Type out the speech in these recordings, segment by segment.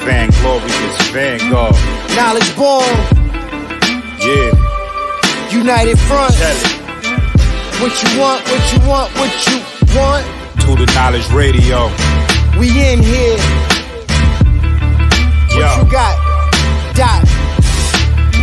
Vainglorious Vanguard. Knowledge born. Yeah. United Front. What you want, what you want, what you want. To the Knowledge Radio. We in here. What you got? Dot.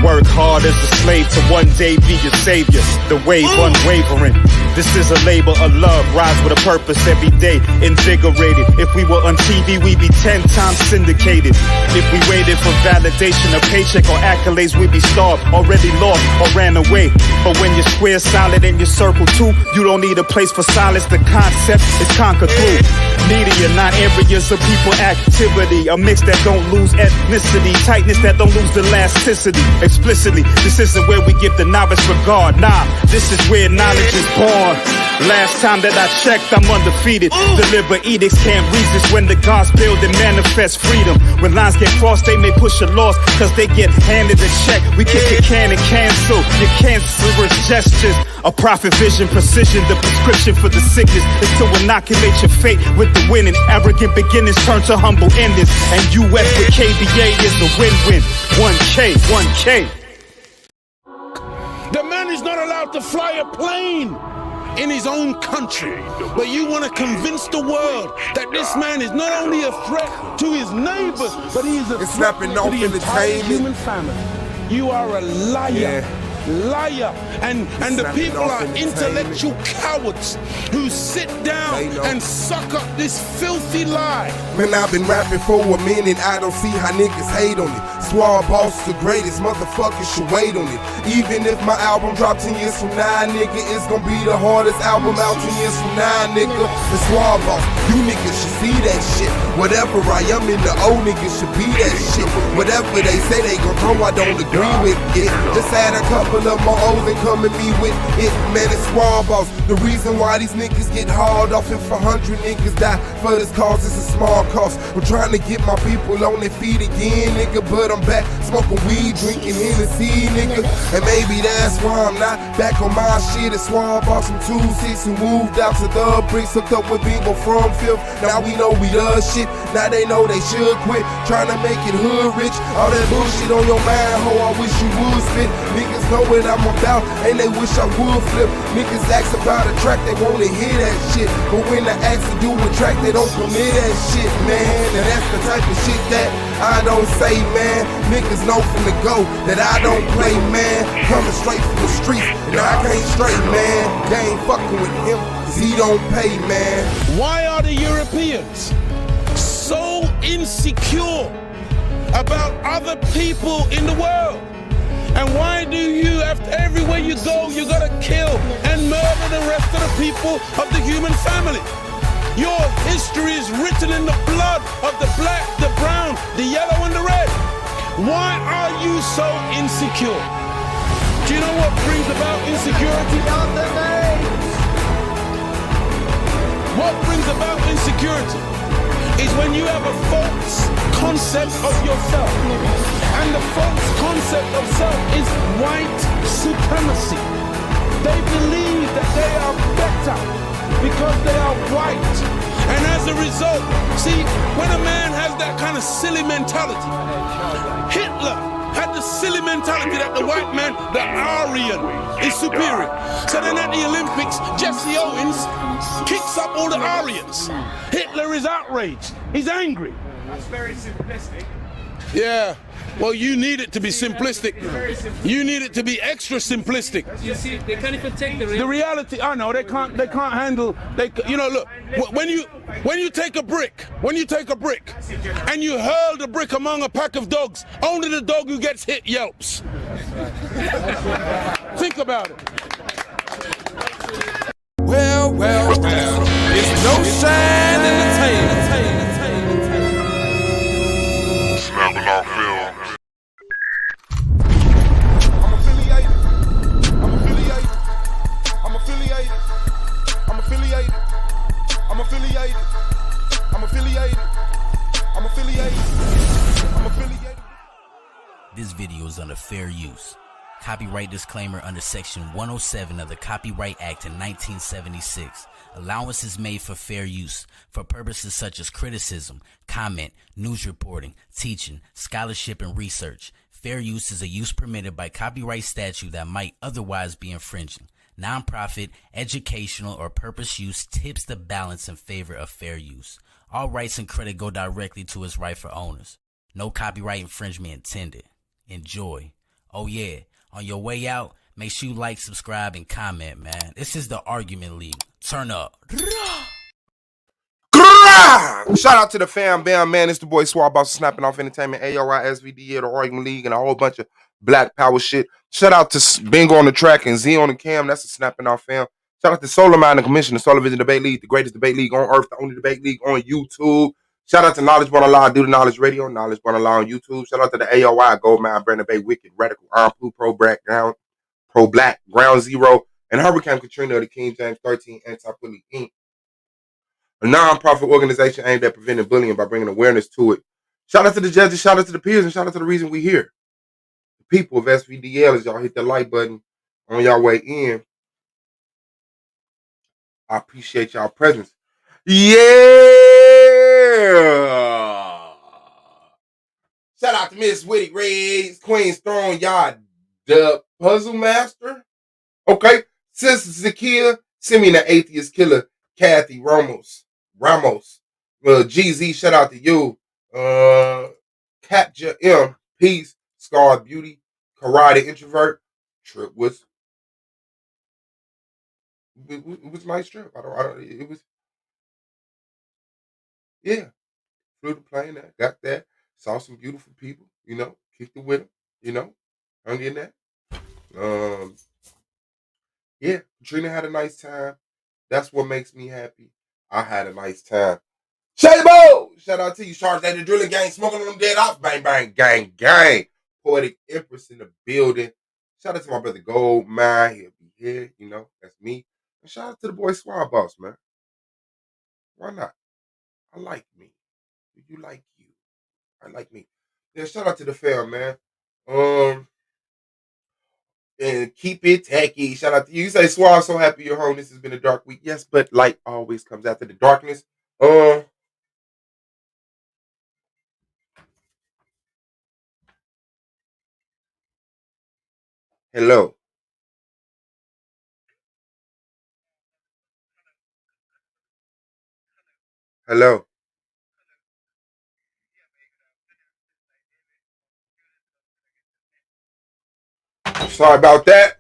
Work hard as a slave to one day be your savior. The wave unwavering. This is a labor of love. Rise with a purpose every day. Invigorated. If we were on TV, we'd be 10 times syndicated. If we waited for validation, a paycheck or accolades, we'd be starved, already lost or ran away. But when you're square, solid, and your circle too, you don't need a place for silence. The concept is conquered through media, not areas of people activity. A mix that don't lose ethnicity, tightness that don't lose elasticity. Explicitly, this isn't where we give the novice regard. Nah, this is where knowledge is born. Last time that I checked, I'm undefeated. Deliver edicts, can't resist when the gods build and manifest freedom. When lines get crossed, they may push a loss, cause they get handed a check. We kick a can and cancel your cancerous gestures. A prophet vision, precision, the prescription for the sickness is to inoculate your fate with the winning. Arrogant beginnings turn to humble endings. And US with KBA is a win-win. 1K, 1K. The man is not allowed to fly a plane in his own country, but you want to convince the world that this man is not only a threat to his neighbors, but he is a threat to the entire human family. You are a liar. Liar, and the people are intellectual cowards who sit down and suck up this filthy lie. Man, I've been rapping for a minute, I don't see how niggas hate on it. Swab Boss the greatest, motherfuckers should wait on it. Even if my album drops 10 years from now, nigga, it's gonna be the hardest album out 10 years from now, nigga. The Swab Boss, you niggas should see that shit. Whatever I am in the old niggas should be that shit. Whatever they say they gon' throw, I don't agree with it. Just had a couple of my O's and come at me with it, man, it's Swab Boss. The reason why these niggas get hauled off, if 100 niggas die for this cause, it's a small cost. I'm trying to get my people on their feet again, nigga, but I'm back smoking weed, drinking Hennessy, nigga. And maybe that's why I'm not back on my shit. It's Swab Boss from 2-6 who moved out to the bricks, hooked up with people from 5th. Now we know we does shit, now they know they should quit trying to make it hood rich. All that bullshit on your mind, ho, I wish you would spit. Niggas know what I'm about, and they wish I would flip. Niggas ask about a track, they wanna hear that shit, but when I ask to do a track, they don't permit that shit, man. And that's the type of shit that I don't say, man. Niggas know from the go that I don't play, man. Coming straight from the streets, and I can't straight, man. They ain't fucking with him, cause he don't pay, man. Why are the Europeans so insecure about other people in the world? And why do you, after everywhere you go, you gotta kill and murder the rest of the people of the human family? Your history is written in the blood of the black, the brown, the yellow, and the red. Why are you so insecure? Do you know what brings about insecurity? What brings about insecurity is when you have a false concept of yourself. And the false concept of self is white supremacy. They believe that they are better because they are white. And as a result, see, when a man has that kind of silly mentality, Hitler had the silly mentality that the white man, the Aryan, is superior. So then at the Olympics, Jesse Owens kicks up all the Aryans. Hitler is outraged. He's angry. That's very simplistic. Yeah. Well, you need it to be simplistic. You need it to be extra simplistic. You see, they can't even take the reality. I know they can't handle. You know, look. When you take a brick, and you hurl the brick among a pack of dogs, only the dog who gets hit yelps. Think about it. Well, it's no shine in the tail. Snapping off film. This video is under fair use. Copyright disclaimer under Section 107 of the Copyright Act in 1976. Allowance is made for fair use for purposes such as criticism, comment, news reporting, teaching, scholarship, and research. Fair use is a use permitted by copyright statute that might otherwise be infringing. Nonprofit, educational, or purpose use tips the balance in favor of fair use. All rights and credit go directly to its rightful owners. No copyright infringement intended. Enjoy. Oh yeah, on your way out, make sure you like, subscribe, and comment, man. This is the Argument League. Turn up. Shout out to the fam bam, man. It's the boy Swab Boss Snapping Off Entertainment, AOI, SVD, the Argument League, and a whole bunch of Black Power shit. Shout out to Bingo on the track and Z on the cam. That's a Snapping Off fam. Shout out to Solar Mind and Commission, the Solar Vision Debate League, the greatest debate league on earth, the only debate league on YouTube. Shout out to Knowledge Born Allah, Do the Knowledge Radio, Knowledge Born Allah on YouTube. Shout out to the AOI, Goldmine, Brandon Bay, Wicked, Radical, Iron Blue, Pro Black, Ground Zero, and Hurricane Katrina of the King James 13 Anti-Bully Inc., a non-profit organization aimed at preventing bullying by bringing awareness to it. Shout out to the judges, shout out to the peers, and shout out to the reason we here. The people of SVDL, as y'all hit the like button on y'all way in, I appreciate y'all presence. Yeah! Shout out to Miss Witty Reyes, Queen's Throne, y'all the Puzzle Master. Okay. Sister Zakia, Simeon the Atheist Killer, Kathy Ramos. GZ, shout out to you. Katja M, Peace, Scarred Beauty, Karate Introvert. Trip was it was a nice trip. It was, yeah. Flew the plane there, got that, saw some beautiful people, kicked it with them, hung in there. Yeah, Katrina had a nice time. That's what makes me happy. I had a nice time. Shabo! Shout out to you, Sharks at the Drilling Gang, smoking on them dead off. Bang, bang, gang, gang. Poetic Empress in the building. Shout out to my brother Goldmine. He'll be here, that's me. And shout out to the boy Swab Boss, man. Why not? I like me. You like you. I like me. Yeah, shout out to the fam, man. And keep it tacky. Shout out to you. You say, Swab, so happy you're home. This has been a dark week. Yes, but light always comes after the darkness. Hello. Hello. Sorry about that.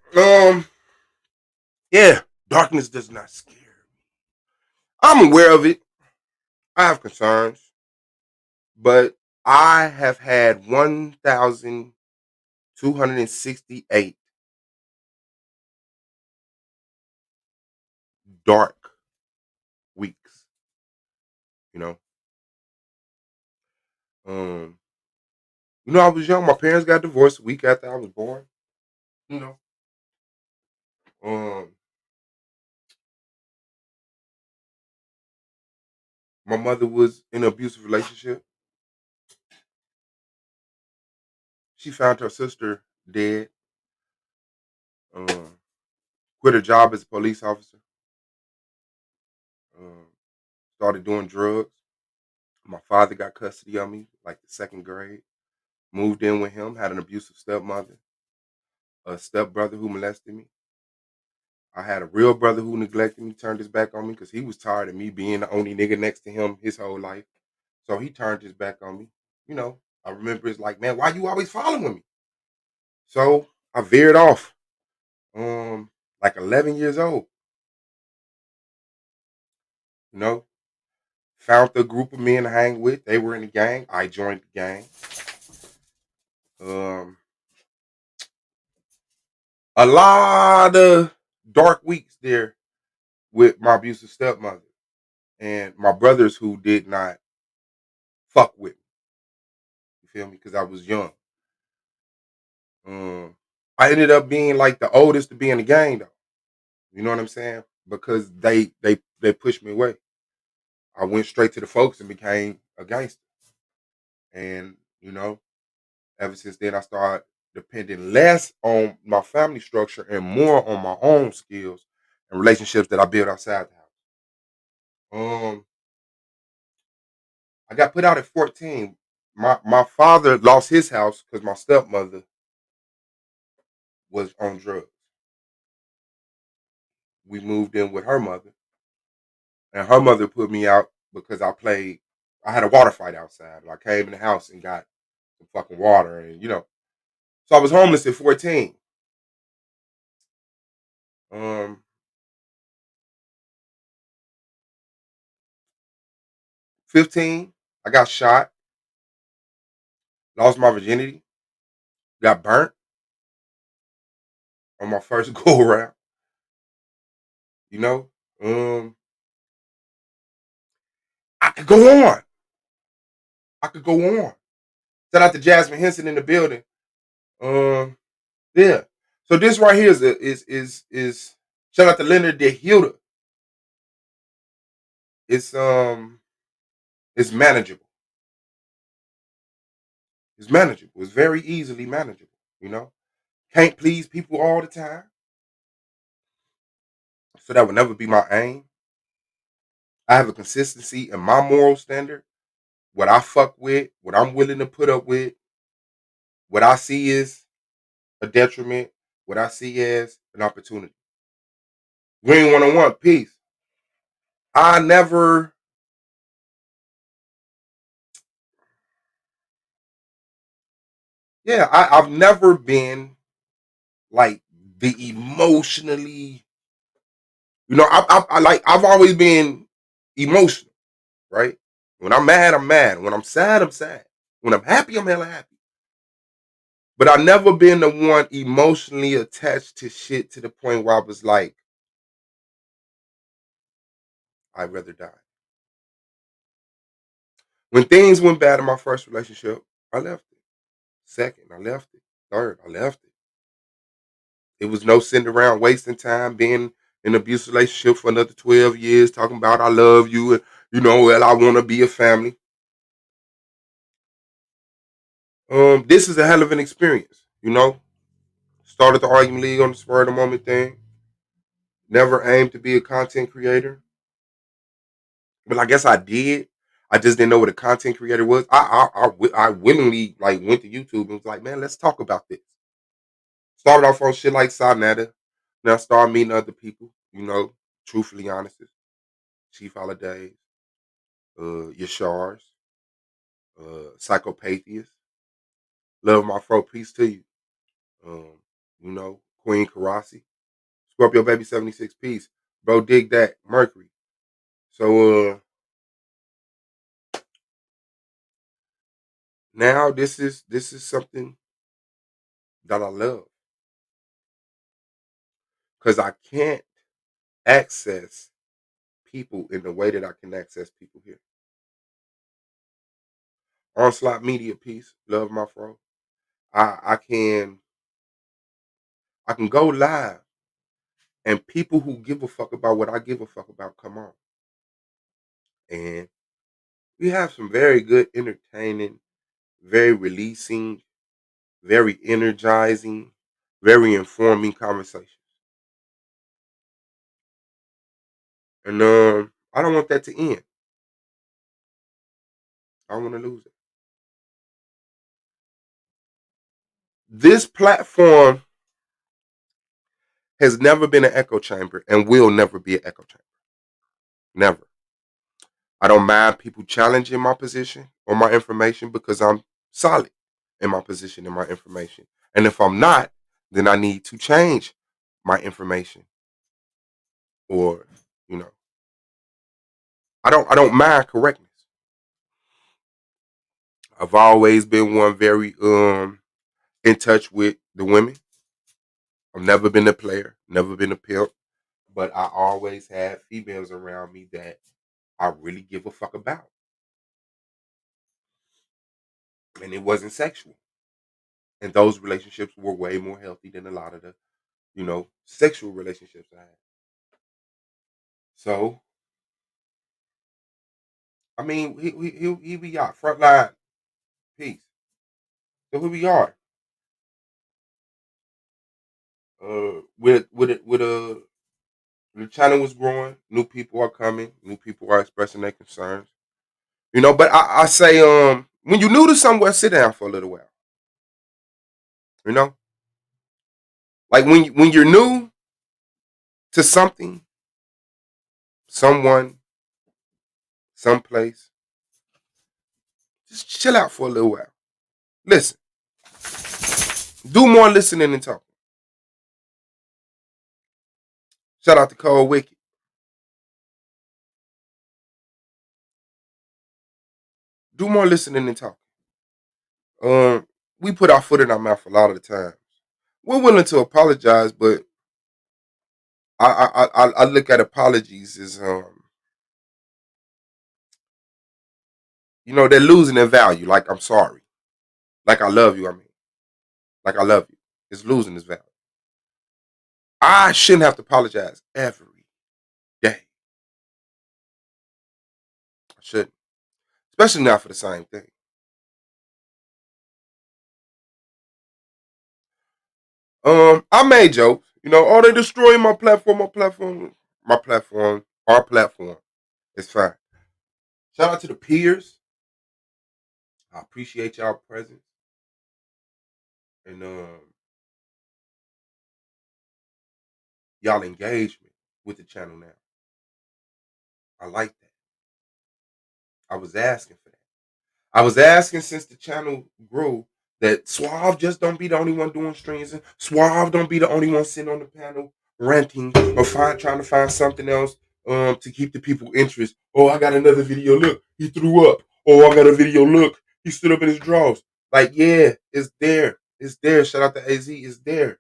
Yeah, darkness does not scare me. I'm aware of it. I have concerns. But I have had 1,268 dark weeks. I was young. My parents got divorced a week after I was born. My mother was in an abusive relationship. She found her sister dead. Quit her job as a police officer. Started doing drugs. My father got custody of me, like the second grade. Moved in with him, had an abusive stepmother, a stepbrother who molested me. I had a real brother who neglected me, turned his back on me because he was tired of me being the only nigga next to him his whole life. So he turned his back on me. I remember it's like, man, why you always following me? So I veered off. Like 11 years old. Found a group of men to hang with. They were in the gang. I joined the gang. A lot of dark weeks there with my abusive stepmother and my brothers who did not fuck with me. You feel me? Because I was young. I ended up being like the oldest to be in the gang, though. You know what I'm saying? Because they pushed me away. I went straight to the folks and became a gangster. And, ever since then I started depending less on my family structure and more on my own skills and relationships that I build outside the house. I got put out at 14. My father lost his house because my stepmother was on drugs. We moved in with her mother, and her mother put me out because I had a water fight outside. I came in the house and got some fucking water, and so I was homeless at 14. 15, I got shot, lost my virginity, got burnt on my first go around. You know, I could go on. I could go on. Shout out to Jasmine Henson in the building. Yeah. So this right here is shout out to Leonard De Hilda. It's manageable. It's manageable. It's very easily manageable. Can't please people all the time. So that would never be my aim. I have a consistency in my moral standard. What I fuck with, what I'm willing to put up with, what I see is a detriment, what I see as an opportunity. Green 101, peace. I never I've never been like the emotionally, I've always been emotional, right? When I'm mad, I'm mad. When I'm sad, I'm sad. When I'm happy, I'm hella happy. But I've never been the one emotionally attached to shit to the point where I was like, I'd rather die. When things went bad in my first relationship, I left it. Second, I left it. Third, I left it. It was no sitting around wasting time being in an abusive relationship for another 12 years, talking about I love you and well, I want to be a family. This is a hell of an experience, Started the Argument League on the spur of the moment thing. Never aimed to be a content creator. But I guess I did. I just didn't know what a content creator was. I willingly went to YouTube and was like, man, let's talk about this. Started off on shit like Sonata. Now I started meeting other people, truthfully honest. Chief Holidays, Yashars, Psychopathia. Love my fro, peace to you. Queen Karasi. Scorpio Baby 76 piece. Bro, dig that. Mercury. So now this is something that I love. Because I can't access people in the way that I can access people here. Onslaught Media piece. Love my fro. I can go live and people who give a fuck about what I give a fuck about come on. And we have some very good, entertaining, very releasing, very energizing, very informing conversations. And I don't want that to end. I don't want to lose it. This platform has never been an echo chamber and will never be an echo chamber. Never. I don't mind people challenging my position or my information because I'm solid in my position and my information. And if I'm not, then I need to change my information. Or, I don't mind correctness. I've always been one very in touch with the women. I've never been a player, never been a pimp, but I always had females around me that I really give a fuck about. And it wasn't sexual. And those relationships were way more healthy than a lot of the, sexual relationships I had. So, I mean, here we are, frontline peace. So here we are. The channel was growing. New people are coming. New people are expressing their concerns. But I say, when you're new to somewhere, sit down for a little while. You know, like when you're new to something, someone, someplace, just chill out for a little while. Listen, do more listening and talking. Shout out to Cole Wicked. Do more listening and talking. We put our foot in our mouth a lot of the times. We're willing to apologize, but I look at apologies as they're losing their value. Like, I'm sorry. Like, I love you. I mean, like, I love you. It's losing its value. I shouldn't have to apologize every day. I shouldn't, especially not for the same thing. I made jokes. Oh, they destroying my platform. Our platform. It's fine. Shout out to the peers. I appreciate y'all presence and y'all engagement with the channel now. I like that. I was asking for that. I was asking since the channel grew that Suave just don't be the only one doing streams, and Suave don't be the only one sitting on the panel ranting or trying to find something else to keep the people interest. Oh, I got another video. Look, he threw up. Oh, I got a video. Look, he stood up in his drawers. Like, yeah, it's there. It's there. Shout out to AZ. It's there.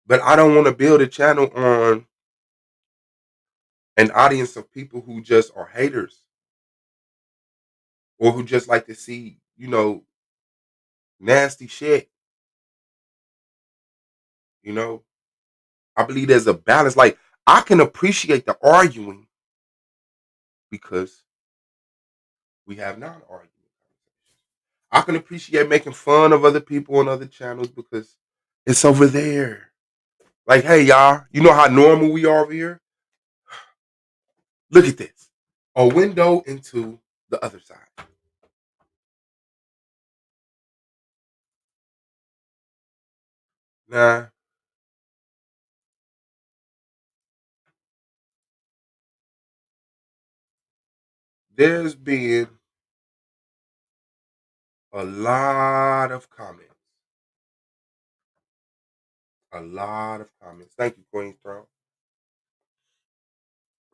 But I don't want to build a channel on an audience of people who just are haters or who just like to see, nasty shit. I believe there's a balance. Like, I can appreciate the arguing because we have non-arguing conversations. I can appreciate making fun of other people on other channels because it's over there. Like, hey, y'all, you know how normal we are over here? Look at this. A window into the other side. Nah. There's been a lot of comments. A lot of comments. Thank you, Queen's Throne.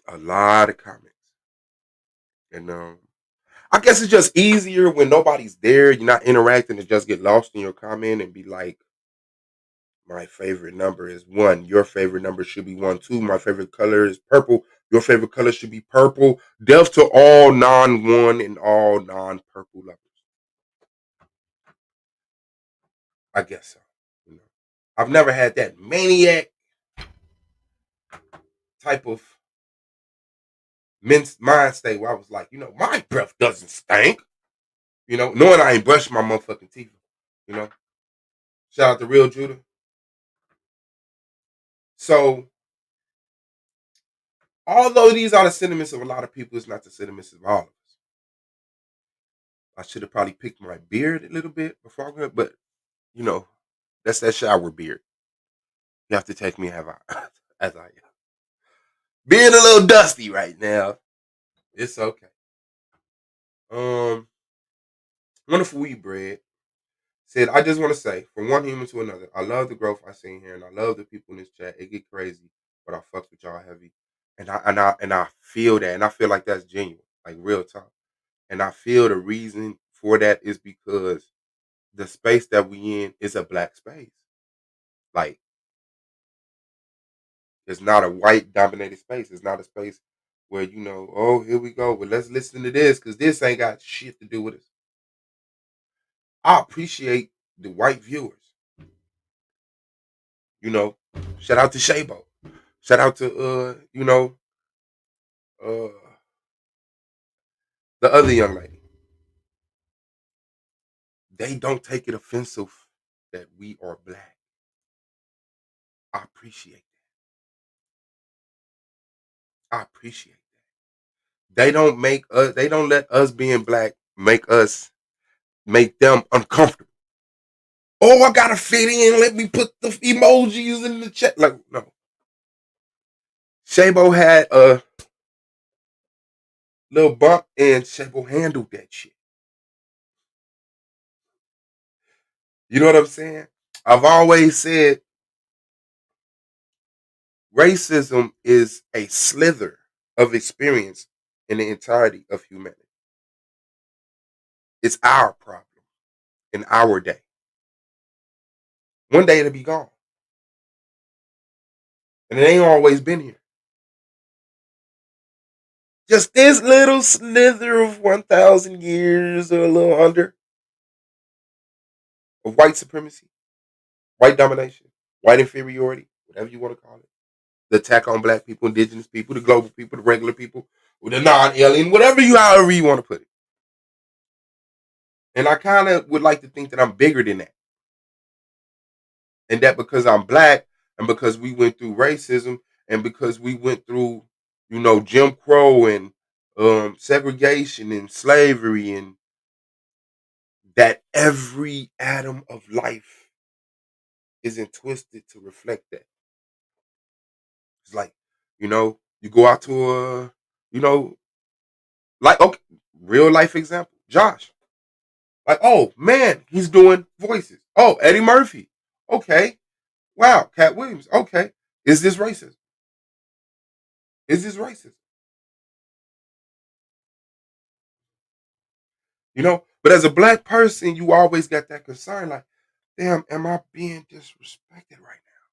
A lot of comments. And I guess it's just easier when nobody's there. You're not interacting to just get lost in your comment and be like, my favorite number is 1. Your favorite number should be 1. 2. My favorite color is purple. Your favorite color should be purple. Death to all non-1 and all non-purple lovers. I guess so. I've never had that maniac type of mind state where I was like, my breath doesn't stink. Knowing I ain't brushed my motherfucking teeth. Shout out to Real Judah. So, although these are the sentiments of a lot of people, it's not the sentiments of all of us. I should have probably picked my beard a little bit before I went, but that's that shower beard. You have to take me as I am. Being a little dusty right now. It's okay. Wonderful Weed Bread said, I just want to say, from one human to another, I love the growth I seen here, and I love the people in this chat. It get crazy, but I fucks with y'all heavy, and I feel that, and I feel like that's genuine, like real talk, and I feel the reason for that is because the space that we in is a black space, like it's not a white dominated space. It's not a space where oh, here we go, but let's listen to this because this ain't got shit to do with us. I appreciate the white viewers. Shout out to Shabo. Shout out to the other young lady. They don't take it offensive that we are black. I appreciate that. I appreciate that. They don't let us being black make them uncomfortable. Oh, I gotta fit in. Let me put the emojis in the chat. Like, no. Shabo had a little bump and Shabo handled that shit. You know what I'm saying? I've always said racism is a slither of experience in the entirety of humanity. It's our problem in our day. One day it'll be gone. And it ain't always been here. Just this little slither of 1,000 years or a little under of white supremacy, white domination, white inferiority, whatever you want to call it. The attack on black people, indigenous people, the global people, the regular people, the non-alien, however you want to put it. And I kind of would like to think that I'm bigger than that. And that because I'm black and because we went through racism and because we went through, Jim Crow and segregation and slavery, and that every atom of life isn't twisted to reflect that. It's like, you go out to like, okay, real life example, Josh. Like, oh man, he's doing voices. Oh, Eddie Murphy. Okay. Wow, Cat Williams. Okay. Is this racist? Is this racist? But as a black person, you always got that concern, like, damn, am I being disrespected right now?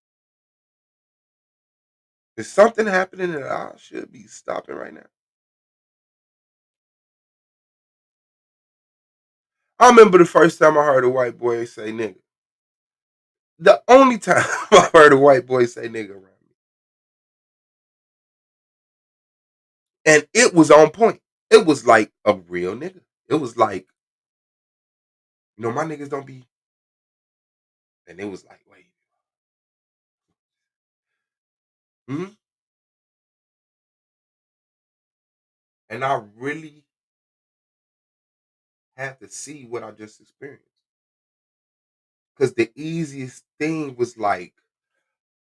Is something happening that I should be stopping right now? I remember the first time I heard a white boy say nigga. The only time I heard a white boy say nigga around me. And it was on point. It was like a real nigga. It was like, my niggas don't be. And it was like, wait. Hmm? And I really had to see what I just experienced. Because the easiest thing was like,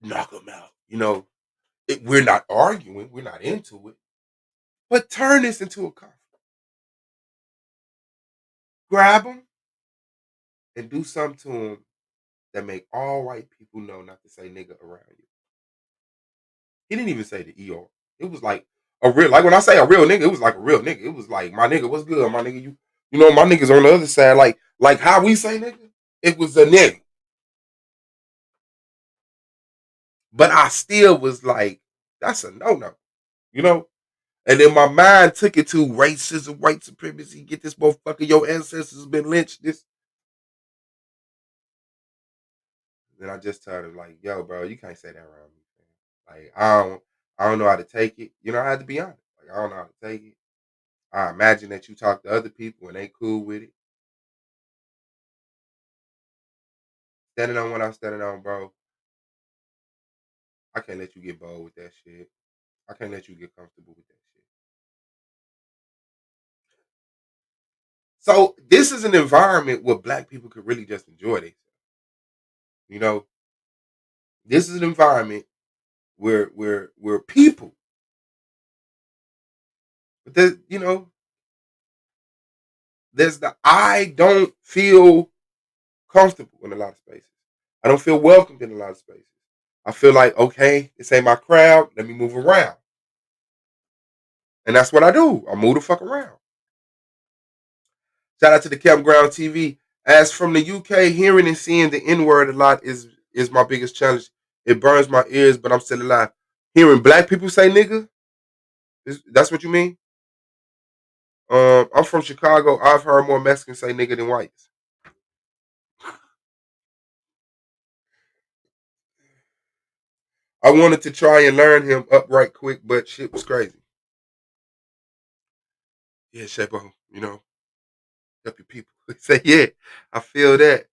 knock them out. We're not arguing. We're not into it. But turn this into a conflict. Grab them and do something to them that make all white people know not to say nigga around you. He didn't even say the ER. It was like a real, like when I say a real nigga, it was like a real nigga. It was like, my nigga, what's good? My nigga, my niggas on the other side, like how we say nigga, it was a nigga. But I still was like, that's a no-no, And then my mind took it to racism, white supremacy, get this motherfucker, your ancestors been lynched, this. Then I just told him, like, yo, bro, you can't say that around me, man. Like, I don't know how to take it. I had to be honest. Like, I don't know how to take it. I imagine that you talk to other people and they cool with it. Standing on what I'm standing on, bro. I can't let you get bold with that shit. I can't let you get comfortable with that shit. So this is an environment where black people could really just enjoy themselves. This is an environment where people, but there's I don't feel comfortable in a lot of spaces. I don't feel welcomed in a lot of spaces. I feel like, okay, this ain't my crowd. Let me move around. And that's what I do. I move the fuck around. Shout out to the Campground TV. As from the UK, hearing and seeing the N-word a lot is my biggest challenge. It burns my ears, but I'm still alive. Hearing black people say nigga, that's what you mean? I'm from Chicago. I've heard more Mexicans say nigga than whites. I wanted to try and learn him up right quick, but shit was crazy. Yeah, Shapo, help your people. Say, yeah, I feel that.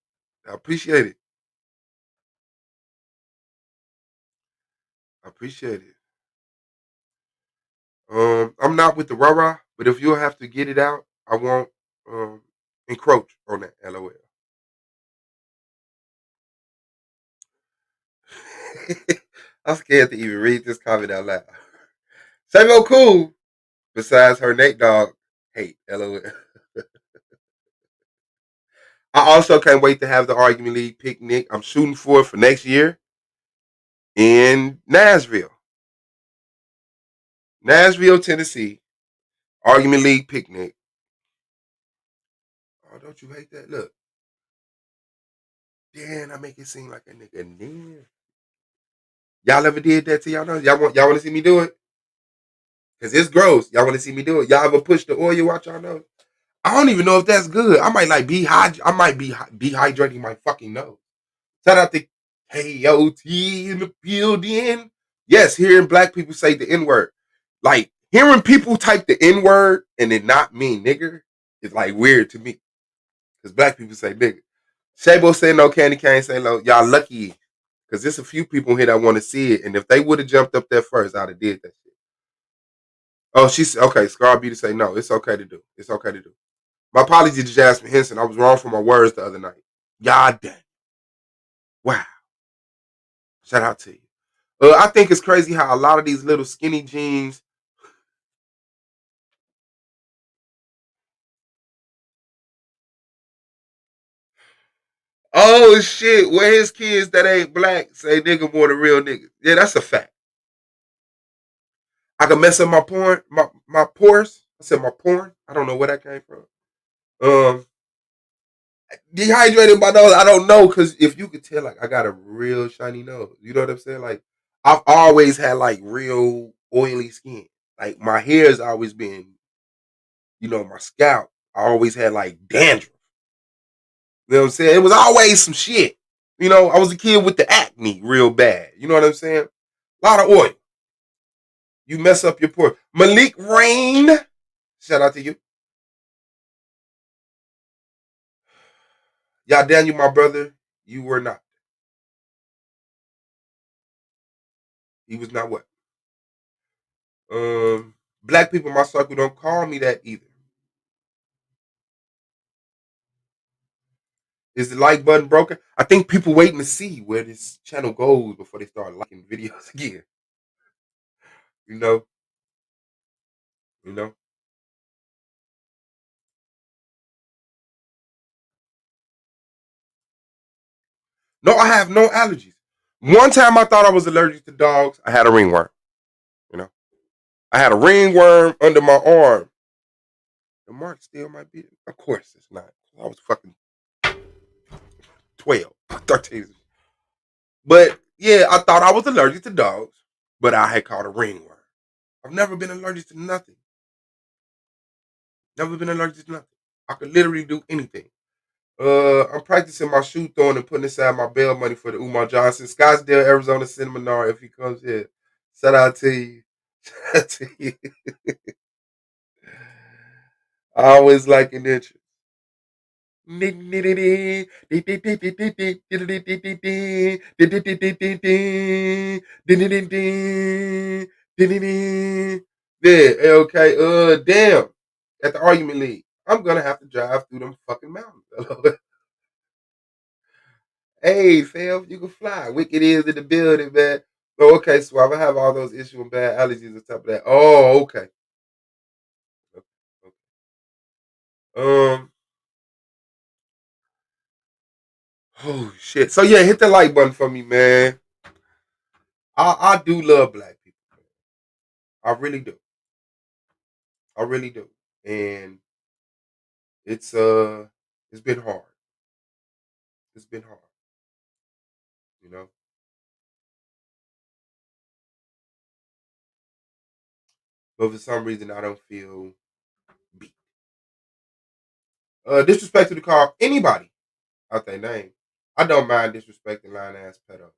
I appreciate it. appreciate it. I'm not with the rah-rah, but if you'll have to get it out, I won't encroach on that. LOL. I'm scared to even read this comment out loud. Say no cool. Besides her Nate Dogg hate. LOL. I also can't wait to have the Argument League picnic. I'm shooting for it for next year in Nashville. Nashville, Tennessee. Argument League picnic. Oh, don't you hate that? Look. Damn, I make it seem like a nigga near. Y'all ever did that to y'all know? Y'all want to see me do it? Cause it's gross. Y'all want to see me do it? Y'all ever push the oil? Watch y'all know. I don't even know if that's good. I might like I might be dehydrating my fucking nose. Shout out to KOT in the building. Yes, hearing black people say the N-word. Like hearing people type the N-word and it not mean nigger is like weird to me. Cause black people say nigger. Shabo said no, Candy Cane say no. Y'all lucky. Cause there's a few people here that want to see it. And if they would have jumped up there first, I'd have did that shit. Oh, she's okay. Scar B to say no. It's okay to do. It's okay to do. My apologies to Jasmine Henson. I was wrong for my words the other night. God damn. Wow. Shout out to you. I think it's crazy how a lot of these little skinny jeans. Oh shit! Where his kids that ain't black say nigga more than real niggas. Yeah, that's a fact. I can mess up my porn, my pores. I said my porn. I don't know where that came from. Dehydrated my nose. I don't know because if you could tell, like I got a real shiny nose. You know what I'm saying? Like I've always had like real oily skin. Like my hair has always been, my scalp. I always had like dandruff. You know what I'm saying? It was always some shit. I was a kid with the acne real bad. You know what I'm saying? A lot of oil. You mess up your pores. Malik Rain. Shout out to you. Y'all, Daniel, my brother, you were not. He was not what? Black people in my circle don't call me that either. Is the like button broken? I think people waiting to see where this channel goes before they start liking videos again. You know? No, I have no allergies. One time I thought I was allergic to dogs. I had a ringworm. I had a ringworm under my arm. The mark still might be. Of course it's not. I was fucking 12, 13. But yeah, I thought I was allergic to dogs, but I had caught a ringworm. I've never been allergic to nothing. Never been allergic to nothing. I could literally do anything. I'm practicing my shoe throwing and putting aside my bail money for the Umar Johnson Scottsdale, Arizona seminar if he comes here. Shout out to you. Shout out to you. I always like an interest. Yeah, okay. Damn. At the Argument League. I'm gonna have to drive through them fucking mountains. Hey, fam, you can fly. Wicked is in the building, man. Oh, okay, so I have all those issues and bad allergies on top of that. Oh, okay. Oh shit. So yeah, hit the like button for me, man. I do love black people. I really do. I really do. And it's been hard. It's been hard. You know? But for some reason I don't feel beat. Disrespect to call anybody out their name. I don't mind disrespecting line ass pedos.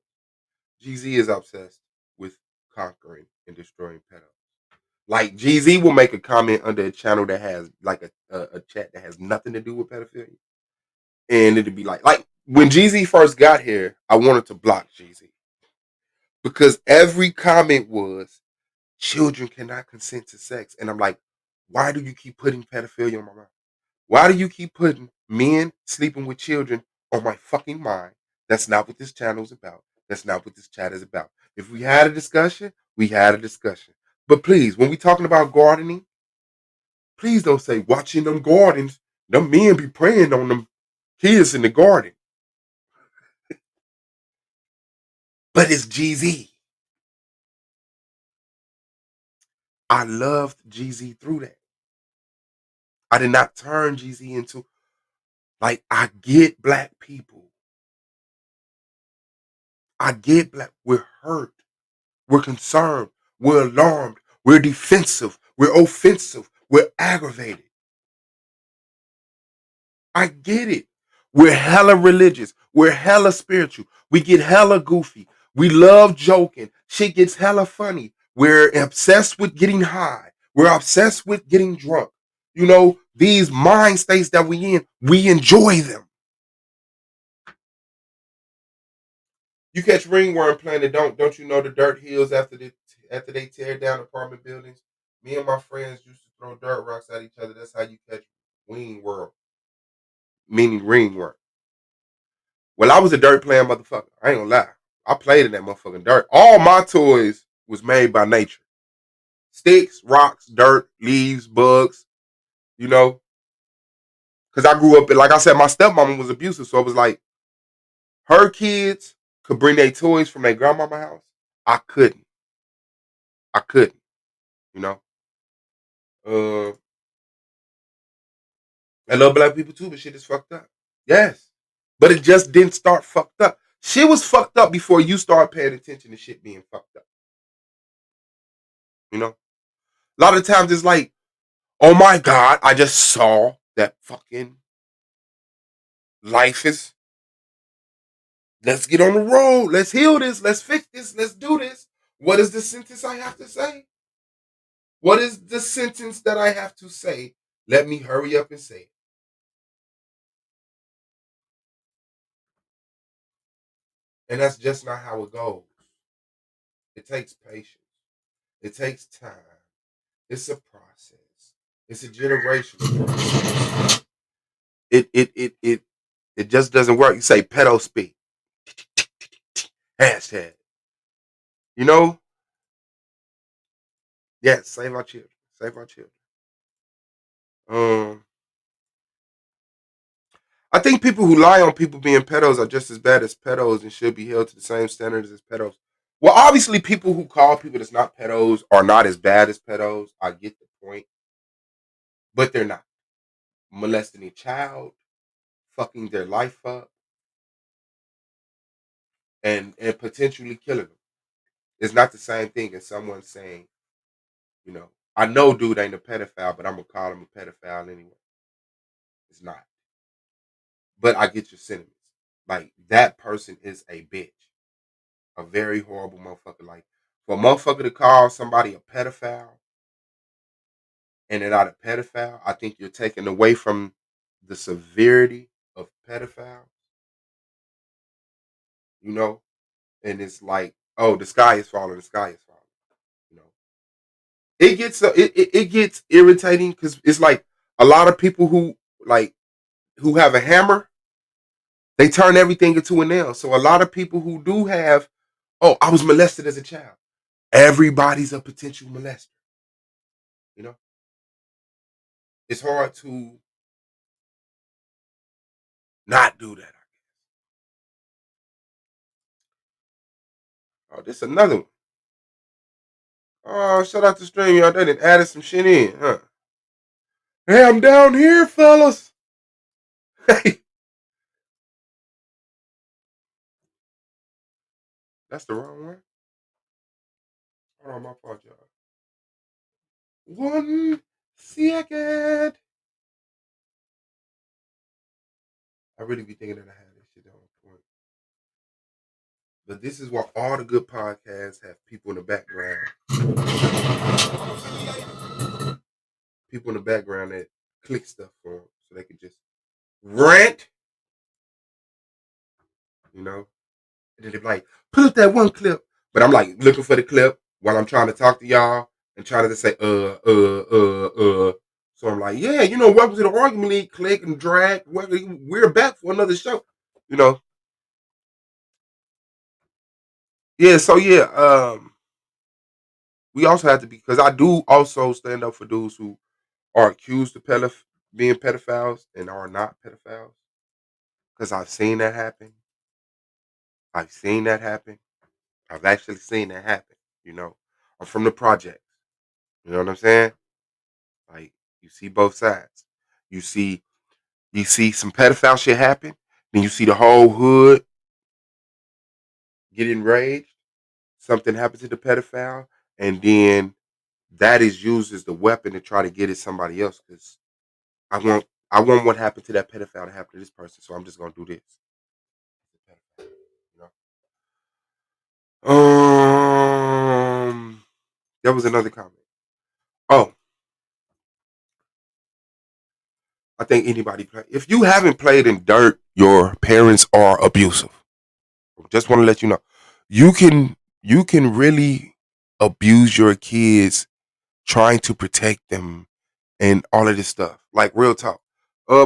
GZ is obsessed with conquering and destroying pedos. Like GZ will make a comment under a channel that has like a chat that has nothing to do with pedophilia. And it'd be like when GZ first got here, I wanted to block GZ. Because every comment was, children cannot consent to sex. And I'm like, why do you keep putting pedophilia on my mind? Why do you keep putting men sleeping with children on my fucking mind? That's not what this channel is about. That's not what this chat is about. If we had a discussion, we had a discussion. But please, when we talking about gardening, please don't say watching them gardens. Them men be preying on them kids in the garden. But it's GZ. I loved GZ through that. I did not turn GZ into, like, I get black people. I get black. We're hurt. We're concerned. We're alarmed. We're defensive. We're offensive. We're aggravated. I get it. We're hella religious. We're hella spiritual. We get hella goofy. We love joking. Shit gets hella funny. We're obsessed with getting high. We're obsessed with getting drunk. You know, these mind states that we in, we enjoy them. You catch ringworm playing it, don't you know the dirt heals after they tear down apartment buildings? Me and my friends used to throw dirt rocks at each other. That's how you catch wingworm, meaning ringworm. Well, I was a dirt playing motherfucker. I ain't gonna lie. I played in that motherfucking dirt. All my toys was made by nature. Sticks, rocks, dirt, leaves, bugs, you know. Because I grew up, like I said, my stepmama was abusive. So it was like, her kids could bring their toys from their grandmama house. I couldn't, you know. I love black people too, but shit is fucked up. Yes. But it just didn't start fucked up. Shit was fucked up before you start paying attention to shit being fucked up. You know? A lot of times it's like, oh my God, I just saw that fucking life is, let's get on the road. Let's heal this. Let's fix this. Let's do this. What is the sentence I have to say? What is the sentence that I have to say? Let me hurry up and say it. And that's just not how it goes. It takes patience. It takes time. It's a process. It's a generational process. It just doesn't work. You say pedo speak. Hashtag. You know? Yes, save our children. Save our children. I think people who lie on people being pedos are just as bad as pedos and should be held to the same standards as pedos. Well, obviously, people who call people that's not pedos are not as bad as pedos. I get the point. But they're not. Molesting a child, fucking their life up, and potentially killing them. It's not the same thing as someone saying, you know, I know dude ain't a pedophile, but I'm going to call him a pedophile anyway. It's not. But I get your sentiments. Like, that person is a bitch. A very horrible motherfucker. Like, for a motherfucker to call somebody a pedophile and they're not a pedophile, I think you're taking away from the severity of pedophiles. You know? And it's like, oh, the sky is falling, the sky is falling. You know? It gets irritating because it's like a lot of people who have a hammer, they turn everything into a nail. So a lot of people who do have, oh, I was molested as a child. Everybody's a potential molester. You know? It's hard to not do that. Oh, this is another one. Oh, shout out to Stream, y'all. They done added some shit in, huh? Hey, I'm down here, fellas. Hey. That's the wrong one. Hold on, my fault, y'all. 1 second. I really be thinking that I had this shit on point. But this is why all the good podcasts have people in the background. People in the background that click stuff for them so they can just rant. You know? And then they're like, put up that one clip But I'm like looking for the clip while I'm trying to talk to y'all and trying to say So I'm like, yeah, welcome to the Argument League. Click and drag. We're back for another show. Yeah. So yeah. We also have to be, because I do also stand up for dudes who are accused of being pedophiles and are not pedophiles. Because I've seen that happen. I've seen that happen. I've actually seen that happen. I'm from the projects. You know what I'm saying? Like, you see both sides. You see some pedophile shit happen, then you see the whole hood get enraged. Something happens to the pedophile, and then that is used as the weapon to try to get at somebody else. Because I want what happened to that pedophile to happen to this person, so I'm just gonna do this. There was another comment. Oh, I think anybody play. If you haven't played in dirt, your parents are abusive. Just want to let you know. You can really abuse your kids trying to protect them and all of this stuff. Like, real talk.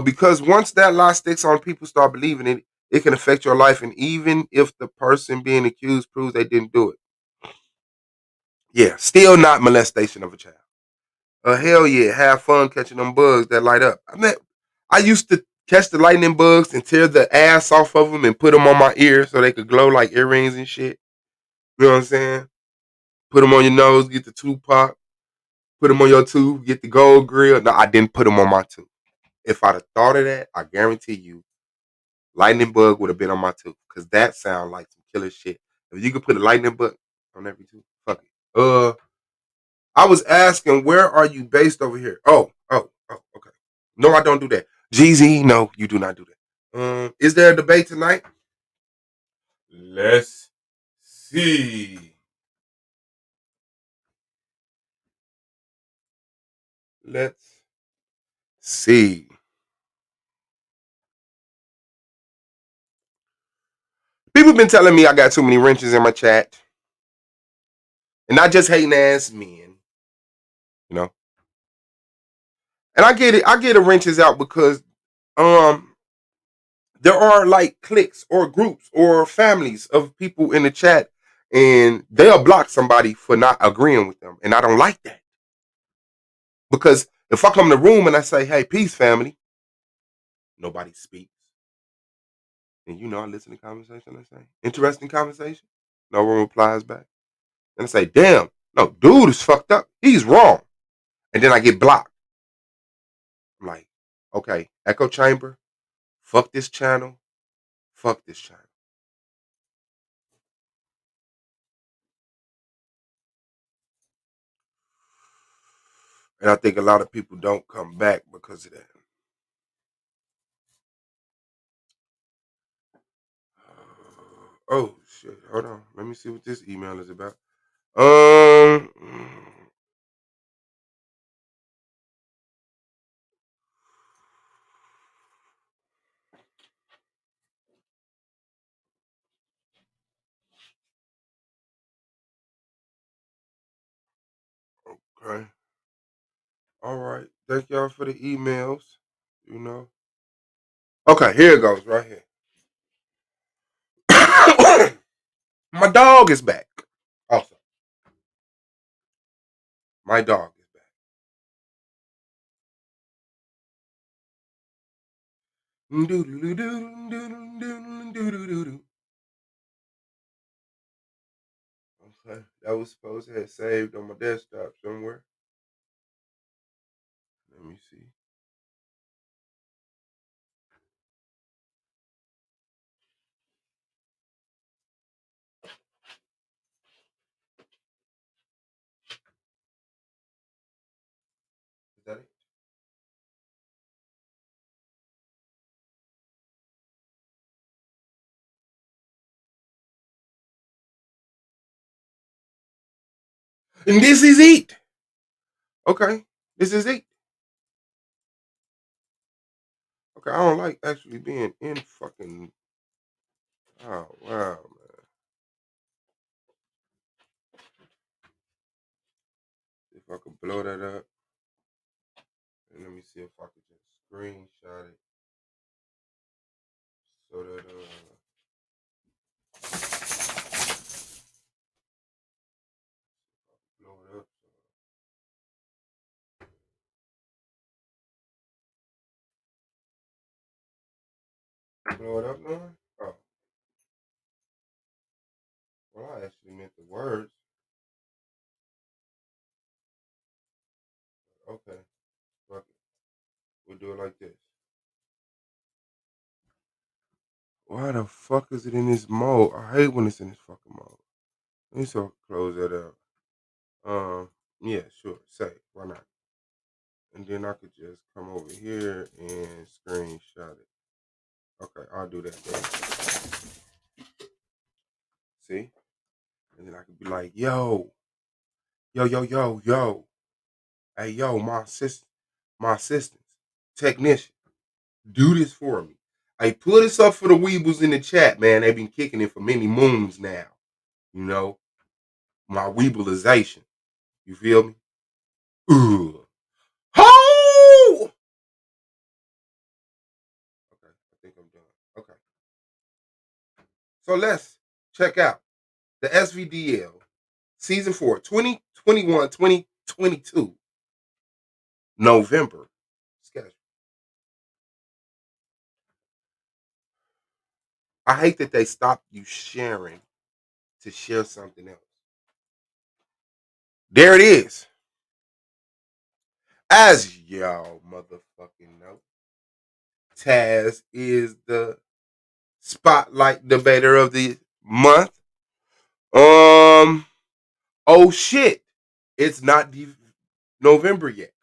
Because once that lie sticks on, people start believing it, it can affect your life. And even if the person being accused proves they didn't do it, yeah, still not molestation of a child. Hell yeah, have fun catching them bugs that light up. I used to catch the lightning bugs and tear the ass off of them and put them on my ears so they could glow like earrings and shit. You know what I'm saying? Put them on your nose, get the Tupac. Put them on your tooth, get the gold grill. No, I didn't put them on my tooth. If I'd have thought of that, I guarantee you, lightning bug would have been on my tooth. Because that sounds like some killer shit. If you could put a lightning bug on every tooth, fuck it. I was asking, where are you based over here? Oh, okay. No, I don't do that. GZ, no, you do not do that. Is there a debate tonight? Let's see. Let's see. People been telling me I got too many wrenches in my chat. And not just hating ass men. You know? And I get it. I get the wrenches out because there are like cliques or groups or families of people in the chat, and they'll block somebody for not agreeing with them. And I don't like that. Because if I come in the room and I say, hey, peace, family, nobody speaks. And I listen to conversation. I say, interesting conversation. No one replies back. And I say, damn, no, dude is fucked up. He's wrong. And then I get blocked. I'm like, okay, echo chamber, fuck this channel, fuck this channel. And I think a lot of people don't come back because of that. Oh shit! Hold on. Let me see what this email is about. Um. Okay. All right. Thank y'all for the emails. Okay, here it goes. Right here. My dog is back. Also, my dog is back. Okay, that was supposed to have saved on my desktop somewhere. Let me see. Is that it? And this is it. Okay, this is it. Okay, I don't like actually being in fucking. Oh wow, man. if I could blow that up. And let me see if I could just screenshot it. So that blow it up. Blow it up now? Oh. Well, I actually meant the words. Okay. Fuck it. We'll do it like this. Why the fuck is it in this mode? I hate when it's in this fucking mode. Let me so close that out. Yeah, sure. Say, why not? And then I could just come over here and screenshot it. Okay, I'll do that then. See? And then I could be like, yo. Hey, yo, my assistant, technician, do this for me. I put this up for the Weebles in the chat, man. They've been kicking it for many moons now. You know, my Weebleization. You feel me? Ugh. Ho! Okay, I think I'm done. Okay. So let's check out the SVDL Season 4, 2021-2022, November schedule. I hate that they stopped you sharing to share something else. There it is. As y'all motherfucking know, Taz is the spotlight debater of the month. Oh shit. It's not November yet.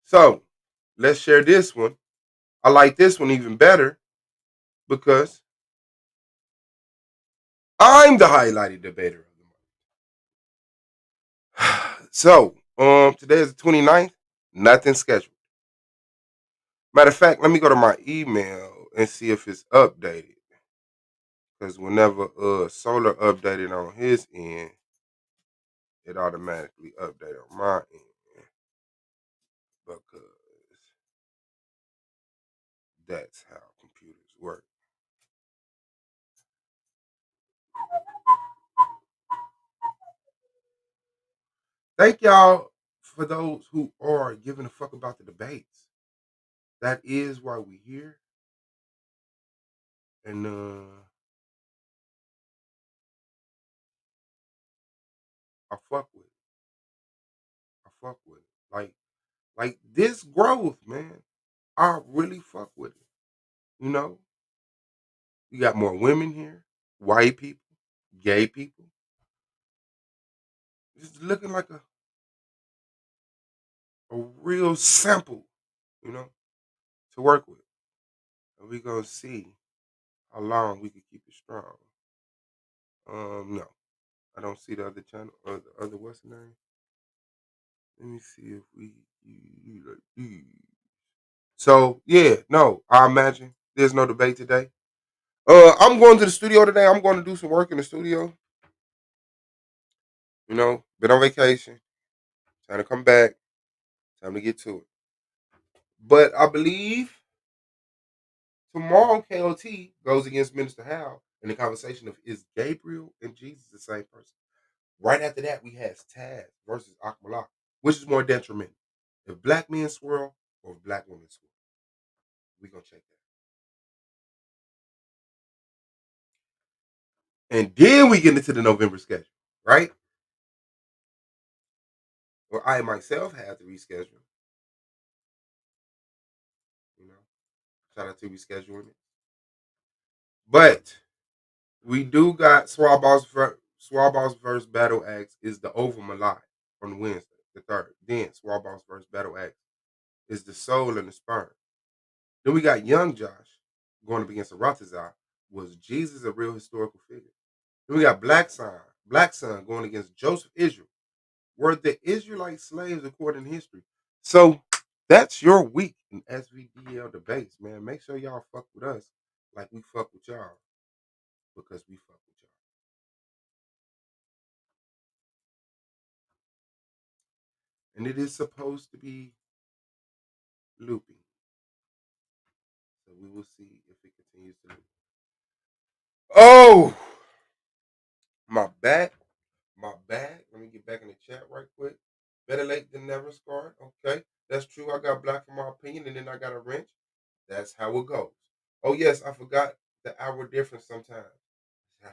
So let's share this one. I like this one even better because I'm the highlighted debater of the month. So, today is the 29th. Nothing scheduled. Matter of fact, let me go to my email and see if it's updated. Because whenever Solar updated on his end, it automatically updated on my end. Because that's how computers work. Thank y'all for those who are giving a fuck about the debates. That is why we're here. And I fuck with it. I fuck with it. Like this growth, man. I really fuck with it. You know? You got more women here, white people, gay people. It's looking like a real sample, you know, to work with. And we're gonna see how long we can keep it strong. No. I don't see the other channel or the other what's the name. Let me see if we like these. So yeah, no, I imagine there's no debate today. I'm going to the studio today. I'm going to do some work in the studio. You know, been on vacation. Trying to come back. Time to get to it. But I believe tomorrow KOT goes against Minister Hal in the conversation of is Gabriel and Jesus the same person? Right after that, we have Taz versus Akmalak. Which is more detrimental? If black men swirl or if black women swirl? We're going to check that. And then we get into the November schedule, right? Or I myself have to reschedule. You know, shout out to rescheduling it. But we do got Swab Boss versus Battle Axe is the Over Malai on Wednesday, the 3rd. Then Swab Boss versus Battle Axe is the Soul and the Sperm. Then we got Young Josh going up against Aratazar. Was Jesus a real historical figure? Then we got Black Sun going against Joseph Israel. Were the Israelite slaves according to history? So that's your week in SVDL debates, man. Make sure y'all fuck with us like we fuck with y'all because we fuck with y'all. And it is supposed to be looping. So we will see if it continues to loop. Oh, my back. Let me get back in the chat right quick. Better late than never, Scarred. Okay, that's true. I got black for my opinion, and then I got a wrench. That's how it goes. Oh yes, I forgot the hour difference sometimes. I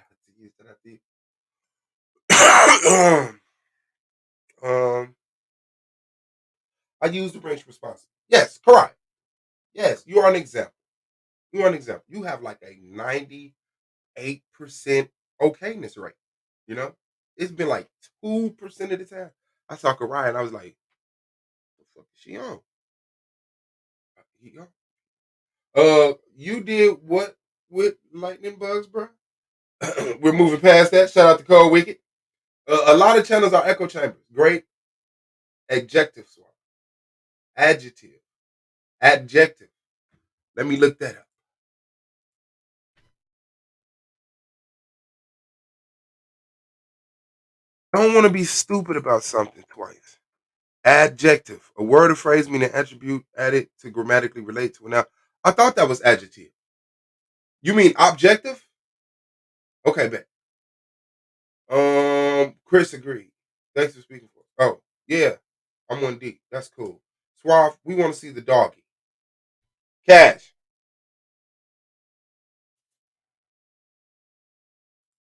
use the wrench responsibly. Yes, correct. Yes, you are an example. You are an example. You have like a 98% okayness rate. You know, it's been like 2% of the time. I saw Karai and I was like, "What the fuck is she on?" You did what with lightning bugs, bro? We're moving past that. Shout out to Cold Wicked. A lot of channels are echo chambers. Great adjective swap. Adjective. Adjective. Let me look that up. I don't want to be stupid about something twice. Adjective. A word or phrase meaning attribute added to grammatically relate to. Now, I thought that was adjective. You mean objective? Okay, bet. Chris agreed. Thanks for speaking for us. Oh, yeah. I'm on D. That's cool. Suave, we want to see the doggy. Cash.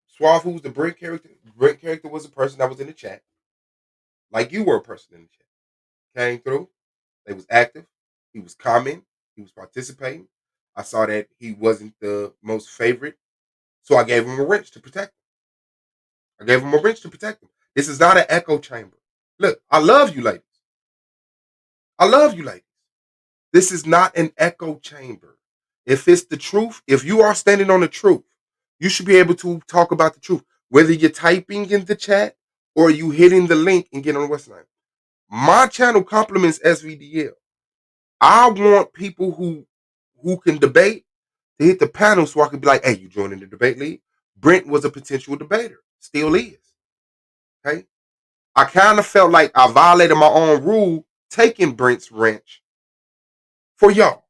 Suave, who was the Brent character? Brent character was a person that was in the chat. Like you were a person in the chat. Came through. They was active. He was commenting. He was participating. I saw that he wasn't the most favorite. So I gave him a wrench to protect him. This is not an echo chamber. Look, I love you ladies. This is not an echo chamber. If it's the truth, if you are standing on the truth, you should be able to talk about the truth. Whether you're typing in the chat or you hitting the link and get on the website. My channel complements SVDL. I want people who can debate to hit the panel so I can be like, hey, you joining the debate league? Brent was a potential debater. Still is. Okay? I kind of felt like I violated my own rule taking Brent's wrench for y'all.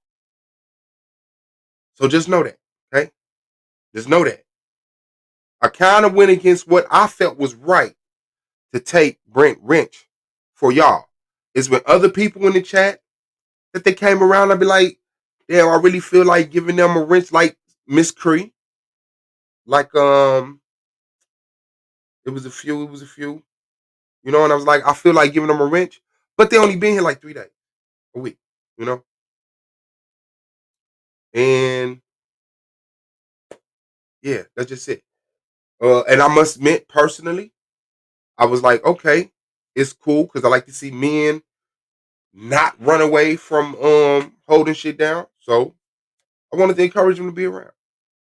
So just know that. Okay? Just know that. I kind of went against what I felt was right to take Brent wrench for y'all. It's when other people in the chat that they came around, I'd be like, damn, I really feel like giving them a wrench like Miss Cree. Like it was a few. You know, and I was like, I feel like giving them a wrench, but they only been here like 3 days, a week, you know? And yeah, that's just it. And I must admit, personally, I was like, okay, it's cool because I like to see men not run away from holding shit down. So I wanted to encourage them to be around.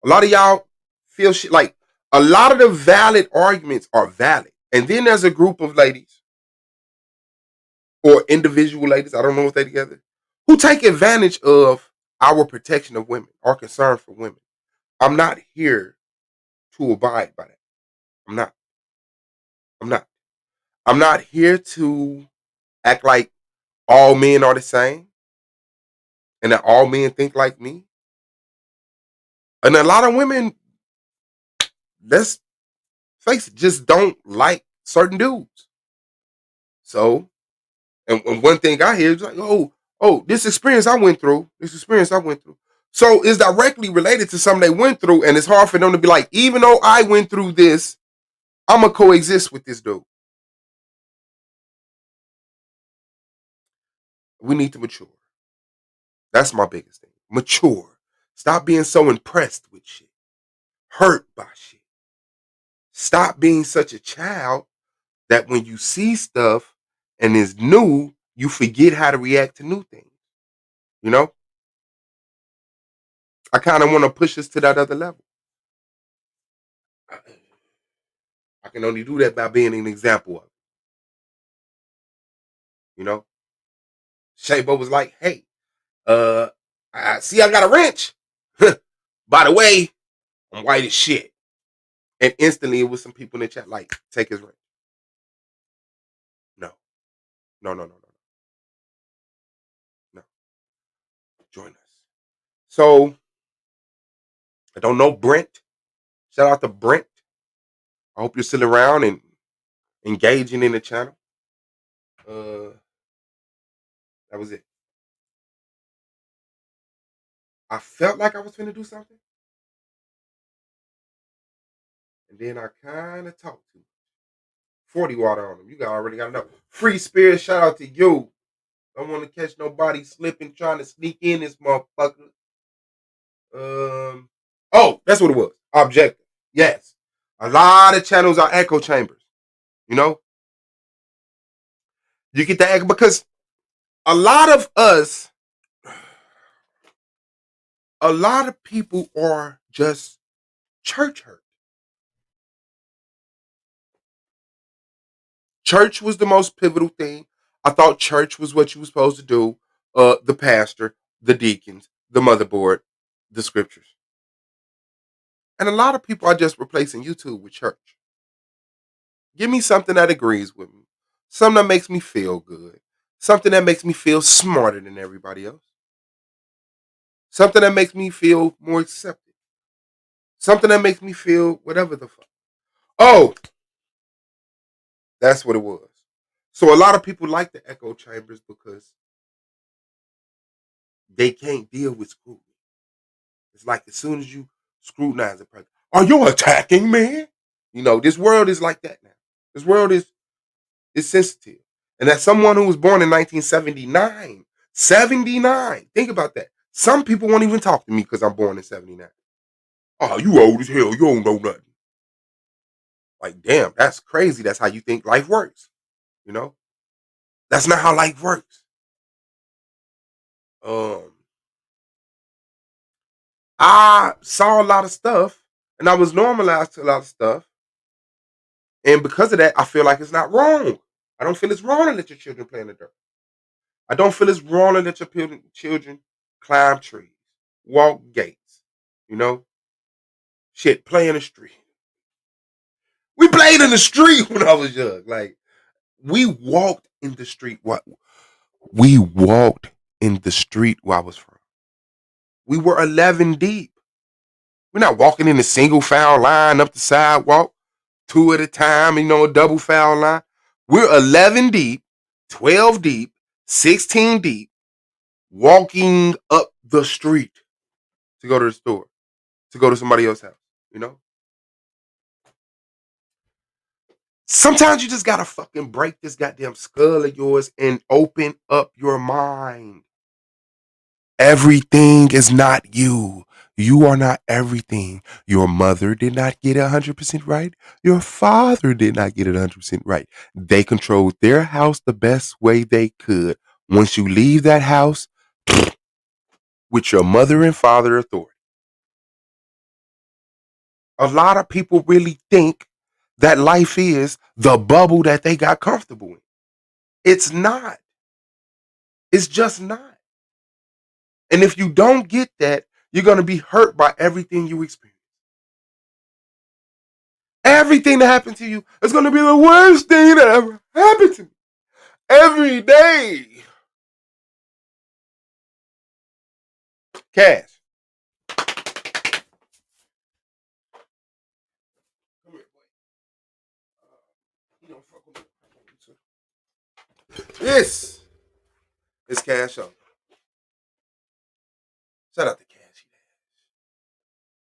A lot of y'all feel shit like a lot of the valid arguments are valid. And then there's a group of ladies or individual ladies, I don't know if they're together, who take advantage of our protection of women, our concern for women. I'm not here to abide by that. I'm not. I'm not here to act like all men are the same and that all men think like me. And a lot of women, let's face it, just don't like certain dudes. So, and one thing I hear is like, this experience I went through. So it's directly related to something they went through, and it's hard for them to be like, even though I went through this, I'm going to coexist with this dude. We need to mature. That's my biggest thing. Mature. Stop being so impressed with shit. Hurt by shit. Stop being such a child that when you see stuff and it's new, you forget how to react to new things. You know? I kind of want to push us to that other level. I can only do that by being an example of it. You know? Shabo was like, hey, I see I got a wrench. By the way, I'm white as shit. And instantly it was some people in the chat like, take his wrench. No. No, no, no, no, no. Join us. So I don't know Brent. Shout out to Brent. I hope you're still around and engaging in the channel. That was it. I felt like I was finna do something, and then I kind of talked to 40 water on them. You got already got to know. Free Spirit, shout out to you. Don't want to catch nobody slipping, trying to sneak in this motherfucker. Oh, that's what it was. Objective. Yes. A lot of channels are echo chambers. You know? You get the echo because a lot of us, a lot of people are just church hurt. Church was the most pivotal thing. I thought church was what you were supposed to do. The pastor, the deacons, the motherboard, the scriptures. And a lot of people are just replacing YouTube with church. Give me something that agrees with me. Something that makes me feel good. Something that makes me feel smarter than everybody else. Something that makes me feel more accepted. Something that makes me feel whatever the fuck. Oh, that's what it was. So a lot of people like the echo chambers because they can't deal with scrutiny. It's like as soon as you scrutinize a person, are you attacking me? You know, this world is like that now. This world is sensitive. And as someone who was born in 1979, 79, think about that. Some people won't even talk to me because I'm born in 79. Oh, you old as hell. You don't know nothing. Like, damn, that's crazy. That's how you think life works. You know? That's not how life works. I saw a lot of stuff and I was normalized to a lot of stuff. And because of that, I feel like it's not wrong. I don't feel it's wrong to let your children play in the dirt. I don't feel it's wrong to let your children climb trees, walk gates, you know? Shit, play in the street. We played in the street when I was young. Like, we walked in the street. We walked in the street where I was from. We were 11 deep. We're not walking in a single foul line up the sidewalk, 2 at a time, a double foul line. We're 11 deep, 12 deep, 16 deep, walking up the street to go to the store, to go to somebody else's house, you know? Sometimes you just gotta fucking break this goddamn skull of yours and open up your mind. Everything is not you. You are not everything. Your mother did not get it 100% right. Your father did not get it 100% right. They controlled their house the best way they could. Once you leave that house, with your mother and father authority. A lot of people really think that life is the bubble that they got comfortable in. It's not. It's just not. And if you don't get that, you're going to be hurt by everything you experience. Everything that happened to you is going to be the worst thing that ever happened to me. Every day. Cash. This is Cash Up. Shout out to Cashy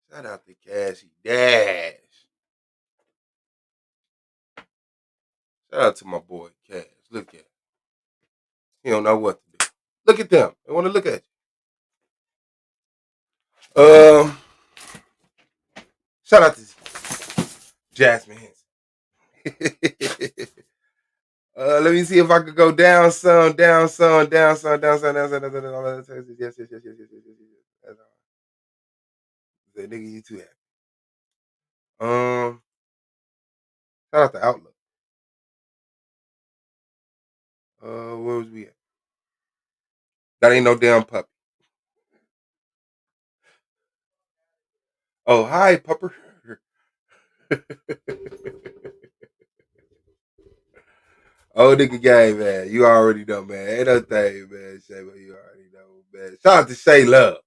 Dash. Shout out to Cashy Dash. Shout out to my boy Cash. Look at him. He don't know what to do. Look at them. They want to look at you. Shout out to Jasmine Henson. Let me see if I could go down some. Yes. That nigga, you too happy. Shout out to Outlook. Where was we at? That ain't no damn puppy. Oh, hi, pupper. Old nigga gang, man. You already know, man. Ain't no thing, man. Shay, but you already know, man. Shout out to Shay Love.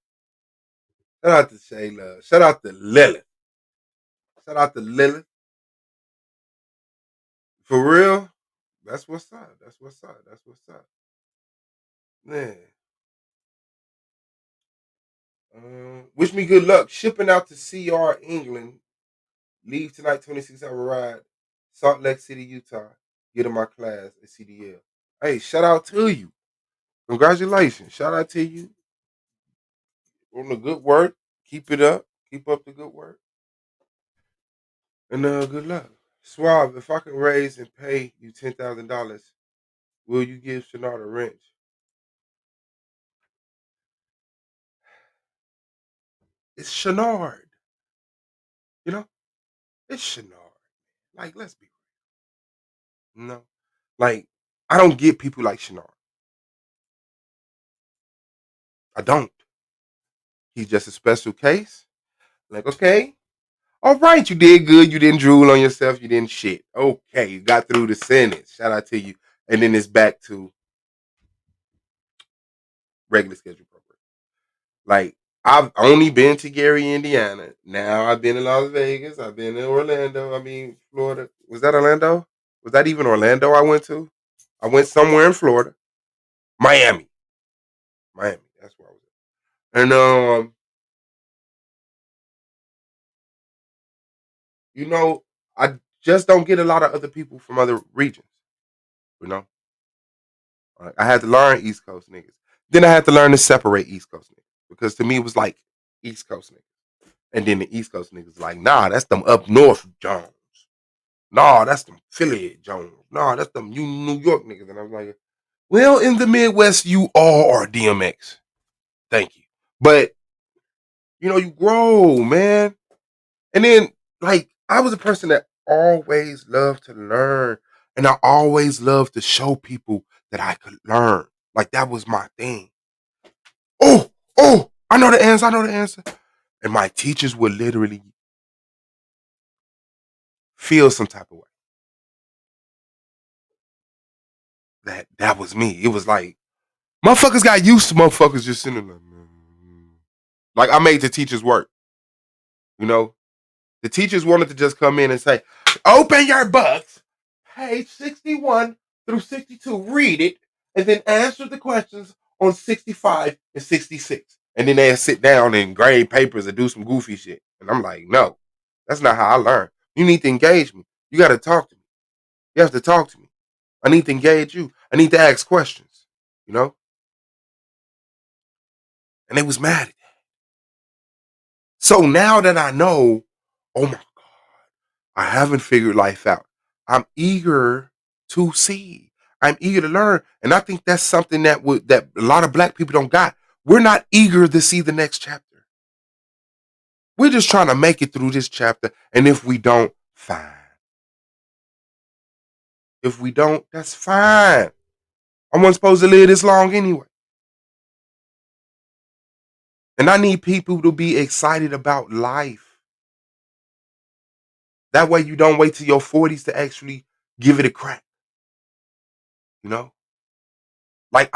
Shout out to Shay Love. Shout out to Lilith. Shout out to Lilith. For real, that's what's up. That's what's up. That's what's up. Man. Wish me good luck. Shipping out to CR England. Leave tonight, 26-hour ride. Salt Lake City, Utah. Get in my class at CDL. Hey, shout out to you. Congratulations. Shout out to you on the good work. Keep it up. Keep up the good work. And good luck. Suave, if I can raise and pay you $10,000, will you give Shenard a wrench? It's Shenard. You know? It's Shenard. Like, let's be real. No. Like, I don't get people like Shenard. I don't. He's just a special case. Like, okay. All right, you did good. You didn't drool on yourself. You didn't shit. Okay, you got through the sentence. Shout out to you. And then it's back to regular schedule program. Like, I've only been to Gary, Indiana. Now I've been in Las Vegas. I've been in Orlando. I mean, Florida. Was that Orlando? Was that even Orlando I went to? I went somewhere in Florida. Miami. That's where I was at. And, you know, I just don't get a lot of other people from other regions. You know? I had to learn East Coast niggas. Then I had to learn to separate East Coast niggas. Because to me, it was like East Coast niggas. And then the East Coast niggas like, nah, that's them up north Jones. Nah, that's them Philly Jones. Nah, that's them New York niggas. And I was like, well, in the Midwest, you all are DMX. Thank you. But, you know, you grow, man. And then, like, I was a person that always loved to learn. And I always loved to show people that I could learn. Like, that was my thing. Oh, I know the answer. And my teachers would literally feel some type of way. That was me. It was like, motherfuckers got used to motherfuckers just sitting there. Like, I made the teachers work. You know? The teachers wanted to just come in and say, open your books, page 61 through 62, read it, and then answer the questions on 65 and 66. And then they'll sit down and grade papers and do some goofy shit. And I'm like, no, that's not how I learn. You need to engage me. You got to talk to me. You have to talk to me. I need to engage you. I need to ask questions, you know? And they was mad at that. So now that I know, oh my God, I haven't figured life out. I'm eager to see. I'm eager to learn. And I think that's something that a lot of black people don't got. We're not eager to see the next chapter. We're just trying to make it through this chapter. And if we don't, fine. If we don't, that's fine. I wasn't supposed to live this long anyway. And I need people to be excited about life. That way you don't wait till your 40s to actually give it a crack. You know? Like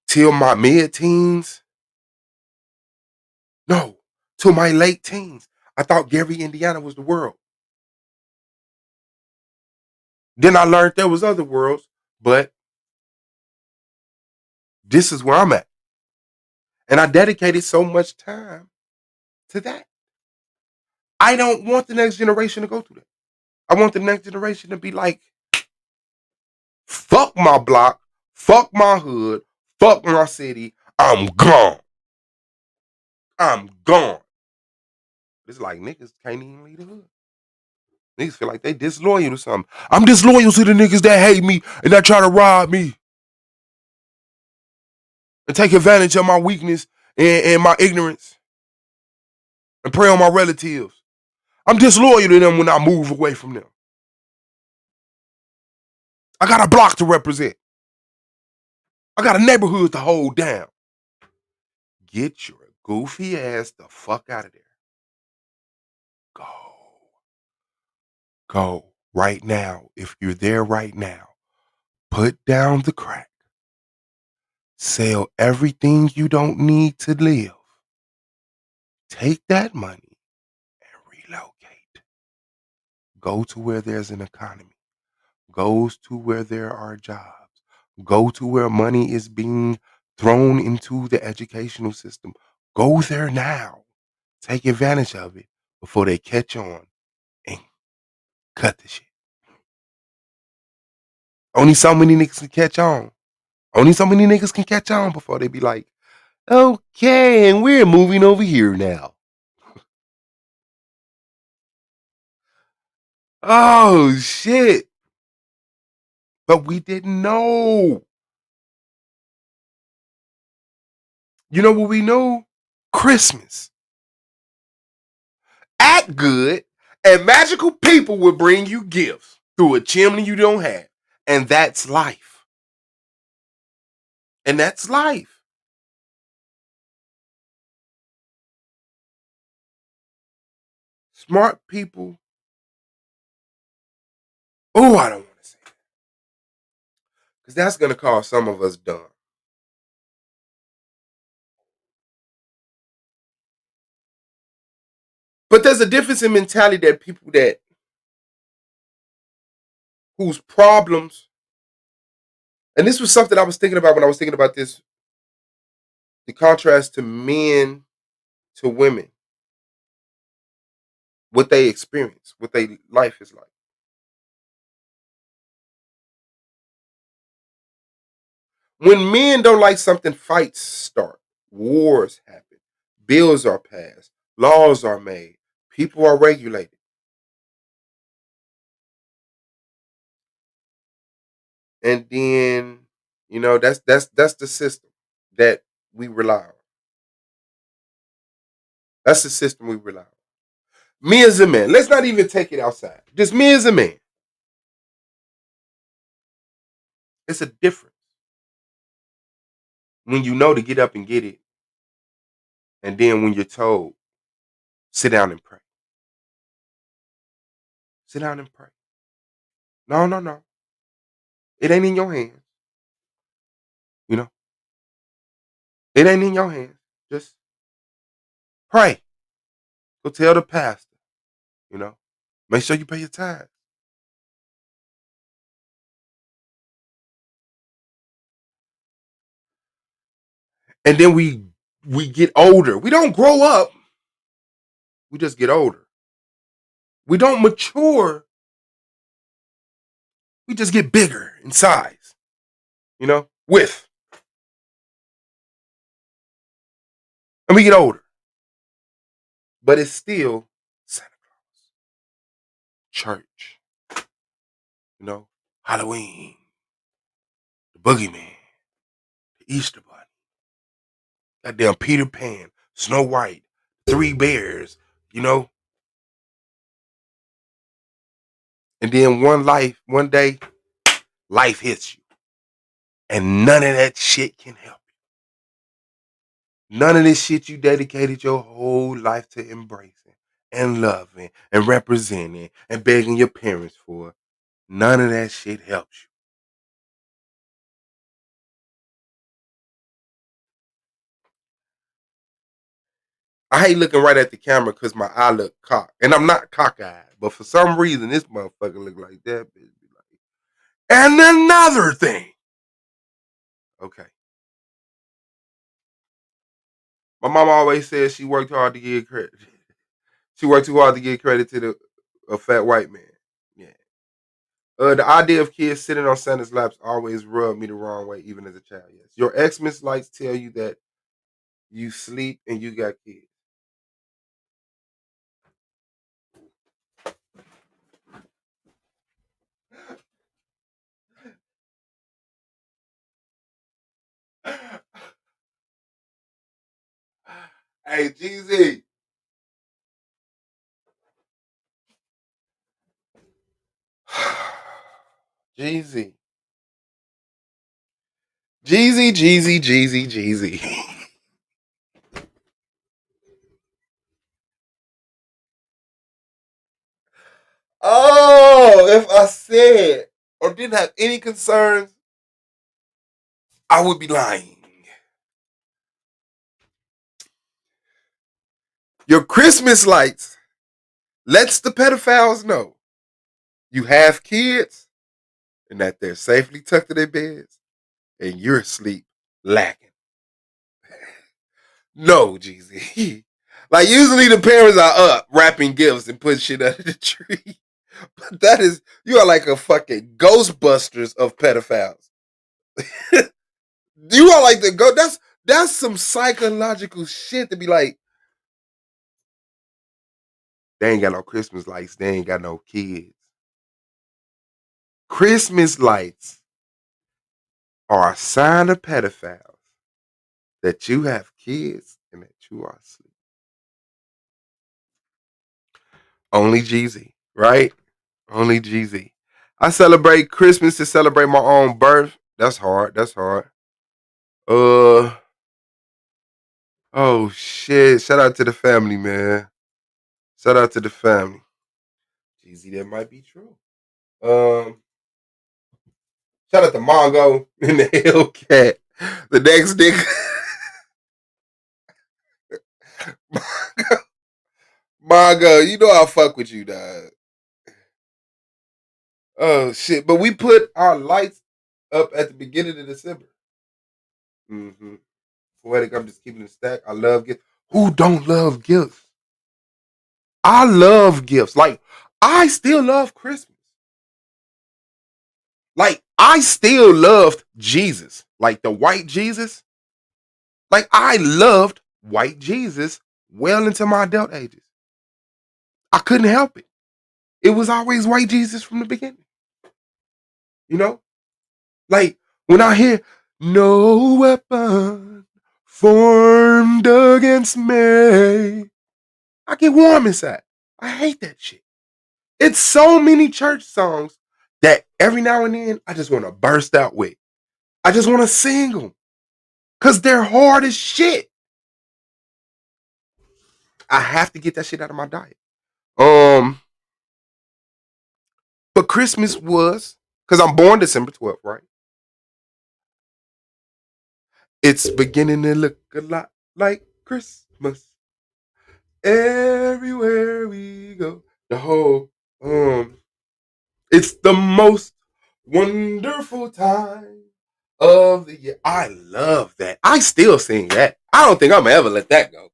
till my mid-teens. No, till my late teens. I thought Gary, Indiana was the world. Then I learned there was other worlds, but this is where I'm at. And I dedicated so much time to that. I don't want the next generation to go through that. I want the next generation to be like, fuck my block, fuck my hood, fuck my city, I'm gone. I'm gone. It's like niggas can't even leave the hood. Niggas feel like they disloyal to something. I'm disloyal to the niggas that hate me and that try to rob me. And take advantage of my weakness and my ignorance. And prey on my relatives. I'm disloyal to them when I move away from them. I got a block to represent. I got a neighborhood to hold down. Get your goofy ass the fuck out of there. Go right now. If you're there right now, put down the crack, sell everything you don't need to live, take that money and relocate. Go to where there's an economy, goes to where there are jobs, go to where money is being thrown into the educational system. Go there now. Take advantage of it before they catch on and cut the shit. Only so many niggas can catch on. Only so many niggas can catch on before they be like, okay, and we're moving over here now. Oh, shit. But we didn't know. You know what we knew? Christmas. Act good, and magical people will bring you gifts through a chimney you don't have. And that's life. And that's life. Smart people. Oh, I don't want to say that. Because that's going to call some of us dumb. But there's a difference in mentality that people that whose problems, and this was something I was thinking about when I was thinking about this, the contrast to men to women, what they experience, what their life is like. When men don't like something, fights start, wars happen, bills are passed, laws are made, people are regulated. And then, that's the system that we rely on. That's the system we rely on. Me as a man, let's not even take it outside. Just me as a man. It's a difference when you know to get up and get it, and then when you're told, sit down and pray. Sit down and pray. No, no, no. It ain't in your hands. It ain't in your hands. Just pray. Go tell the pastor. Make sure you pay your tithes. And then we get older. We don't grow up. We just get older. We don't mature. We just get bigger in size. Width. And we get older. But it's still Santa Claus. Church. Halloween. The Boogeyman. The Easter Bunny. Goddamn Peter Pan. Snow White. Three Bears. And then one day, life hits you. And none of that shit can help you. None of this shit you dedicated your whole life to embracing and loving and representing and begging your parents for. None of that shit helps you. I hate looking right at the camera because my eye look cocked. And I'm not cockeyed. But for some reason, this motherfucker look like that. And another thing. Okay. My mom always says she worked hard to get credit. She worked too hard to give credit to a fat white man. Yeah. The idea of kids sitting on Santa's laps always rubbed me the wrong way, even as a child. Yes. Your ex-miss likes tell you that you sleep and you got kids. Hey, GZ. Jeezy. Jeezy. Oh, if I said or didn't have any concerns I would be lying. Your Christmas lights lets the pedophiles know you have kids and that they're safely tucked in their beds and you're asleep lacking. No, Jeezy. Like, usually the parents are up wrapping gifts and putting shit under the tree. But that is, you are like a fucking Ghostbusters of pedophiles. You are like that's some psychological shit to be like, they ain't got no Christmas lights, they ain't got no kids. Christmas lights are a sign of pedophiles that you have kids and that you are asleep. Only Jeezy, right? Only Jeezy. I celebrate Christmas to celebrate my own birth. That's hard. Oh shit. Shout out to the family, man. Shout out to the family. Jeezy, that might be true. Shout out to Mongo and the Hellcat. The next nigga. Mongo, you know I fuck with you, dog. Oh shit. But we put our lights up at the beginning of December. Mm-hmm. Poetic, I'm just keeping it stacked. I love gifts. Who don't love gifts? I love gifts. Like, I still love Christmas. Like, I still loved Jesus. Like, the white Jesus. Like, I loved white Jesus well into my adult ages. I couldn't help it. It was always white Jesus from the beginning. You know? Like, when I hear, no weapon formed against me, I get warm inside. I hate that shit. It's so many church songs that every now and then I just want to burst out with. I just want to sing them. Because they're hard as shit. I have to get that shit out of my diet. But Christmas was, because I'm born December 12th, right? It's beginning to look a lot like Christmas. Everywhere we go. The whole, it's the most wonderful time of the year. I love that. I still sing that. I don't think I'm ever let that go.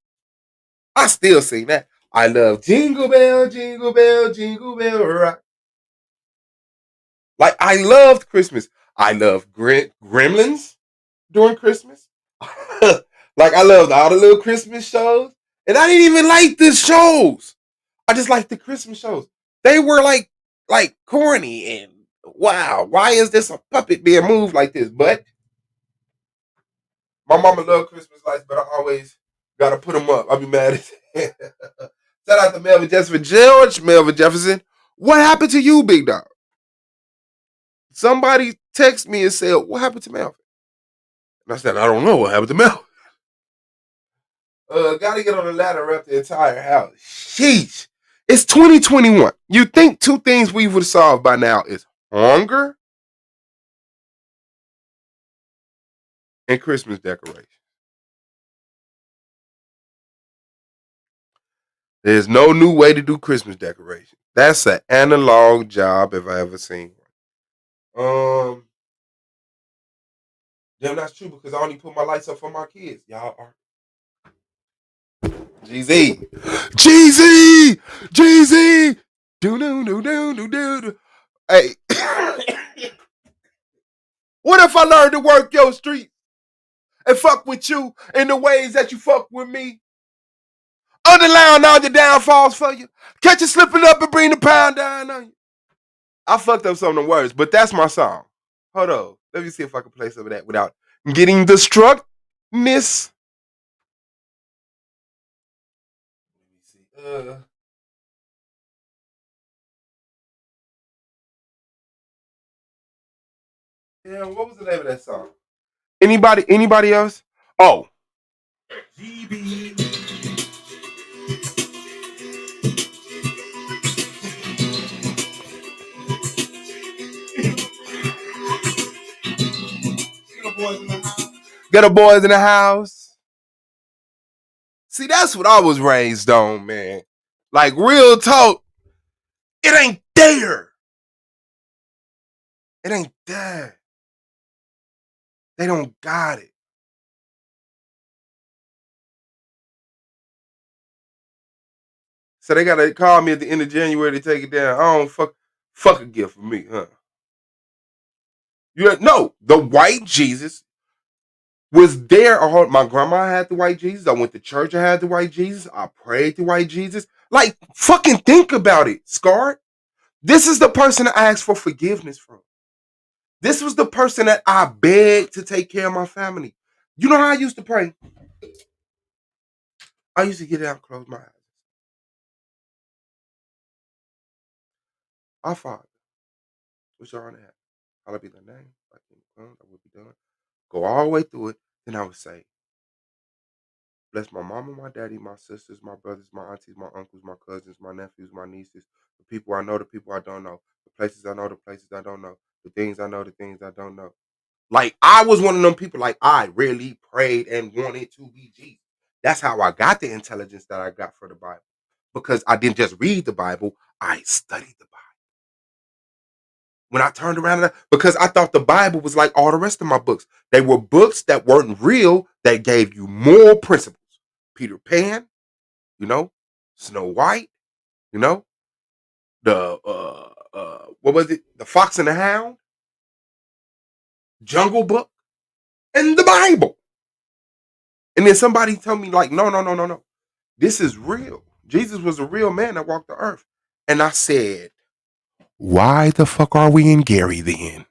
I still sing that. I love Jingle Bell, Jingle Bell, Jingle Bell Rock. Like, I loved Christmas. I love Gremlins during Christmas. Like, I loved all the little Christmas shows. And I didn't even like the shows. I just liked the Christmas shows. They were like corny and wow, why is this a puppet being moved like this? But my mama loved Christmas lights, but I always gotta put them up. I'll be mad at Shout out to Melvin Jefferson. George Melvin Jefferson. What happened to you, big dog? Somebody texted me and said, what happened to Melvin? And I said, I don't know what happened to Melvin. Gotta get on the ladder, wrap the entire house. Sheesh. It's 2021. You think two things we would have solved by now is hunger and Christmas decorations. There's no new way to do Christmas decorations. That's an analog job if I ever seen one. Damn, that's true because I only put my lights up for my kids. Y'all are. Jeezy. Do. Hey. What if I learned to work your street and fuck with you in the ways that you fuck with me? Underline all your downfalls for you. Catch you slipping up and bring the pound down on you. I fucked up some of the words, but that's my song. Hold on. Let me see if I can play some of that without getting the struckness. Yeah, what was the name of that song? Anybody else? Oh. GB. Boys in the Got the boys in the house. See, that's what I was raised on, man. Like, real talk, it ain't there. It ain't there. They don't got it. So they gotta call me at the end of January to take it down. I don't fuck a gift for me, huh? No, the white Jesus was there. My grandma had the white Jesus. I went to church. I had the white Jesus. I prayed the white Jesus. Like, fucking think about it, Scarred. This is the person I asked for forgiveness from. This was the person that I begged to take care of my family. You know how I used to pray? I used to get out and close my eyes. Our Father, which art in heaven, hallowed be thy name. Thy kingdom come, thy will be done. Go all the way through it. Then I would say, bless my mama, my daddy, my sisters, my brothers, my aunties, my uncles, my cousins, my nephews, my nieces, the people I know, the people I don't know, the places I know, the places I don't know, the things I know, the things I don't know. Like, I was one of them people, like, I really prayed and wanted to be Jesus. That's how I got the intelligence that I got for the Bible. Because I didn't just read the Bible, I studied the Bible. When I turned around, because I thought the Bible was like all the rest of my books. They were books that weren't real, that gave you moral principles. Peter Pan, Snow White, the what was it? The Fox and the Hound, Jungle Book, and the Bible. And then somebody told me, like, no. This is real. Jesus was a real man that walked the earth. And I said, why the fuck are we in Gary then?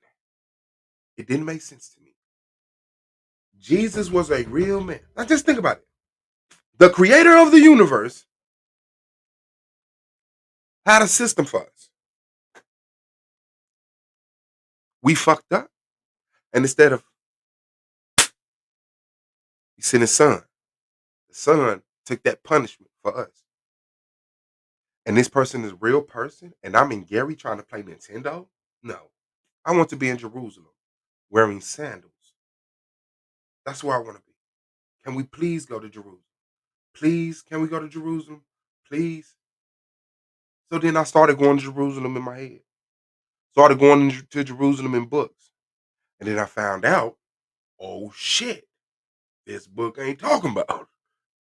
It didn't make sense to me. Jesus was a real man. Now just think about it. The creator of the universe had a system for us. We fucked up. And instead of, he sent his son. The son took that punishment for us. And this person is a real person, and I'm in Gary trying to play Nintendo? No. I want to be in Jerusalem wearing sandals. That's where I want to be. Can we please go to Jerusalem? Please, can we go to Jerusalem? Please. So then I started going to Jerusalem in my head. Started going to Jerusalem in books. And then I found out, oh shit, this book ain't talking about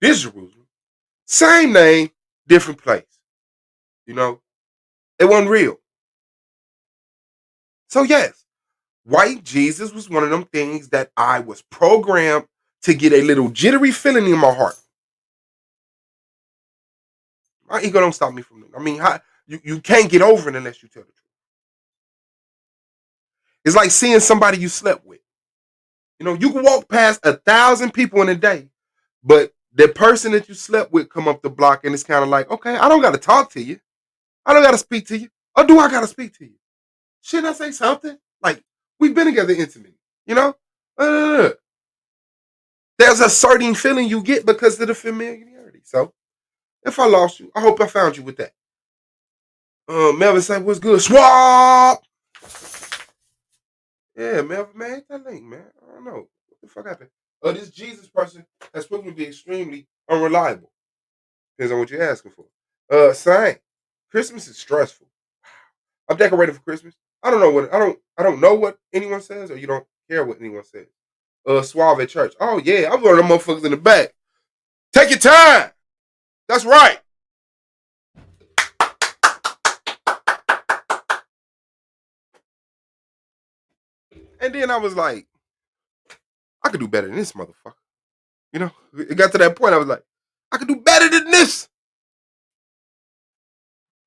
this Jerusalem. Same name, different place. It wasn't real. So yes, white Jesus was one of them things that I was programmed to get a little jittery feeling in my heart. My ego don't stop me from it. I mean, you can't get over it unless you tell the truth. It's like seeing somebody you slept with. You can walk past 1,000 people in a day, but the person that you slept with come up the block and it's kind of like, okay, I don't got to talk to you. I don't got to speak to you. Or do I got to speak to you? Shouldn't I say something? Like, we've been together intimately, There's a certain feeling you get because of the familiarity. So, if I lost you, I hope I found you with that. Melvin said, what's good? Swap! Yeah, Melvin, man, hit that link, man. I don't know. What the fuck happened? This Jesus person has proven to be extremely unreliable. Depends on what you're asking for. Same. Christmas is stressful. I'm decorated for Christmas. I don't know what anyone says, or you don't care what anyone says. Suave at church. Oh yeah, I'm one of them motherfuckers in the back. Take your time. That's right. And then I was like, I could do better than this motherfucker. It got to that point. I was like, I could do better than this.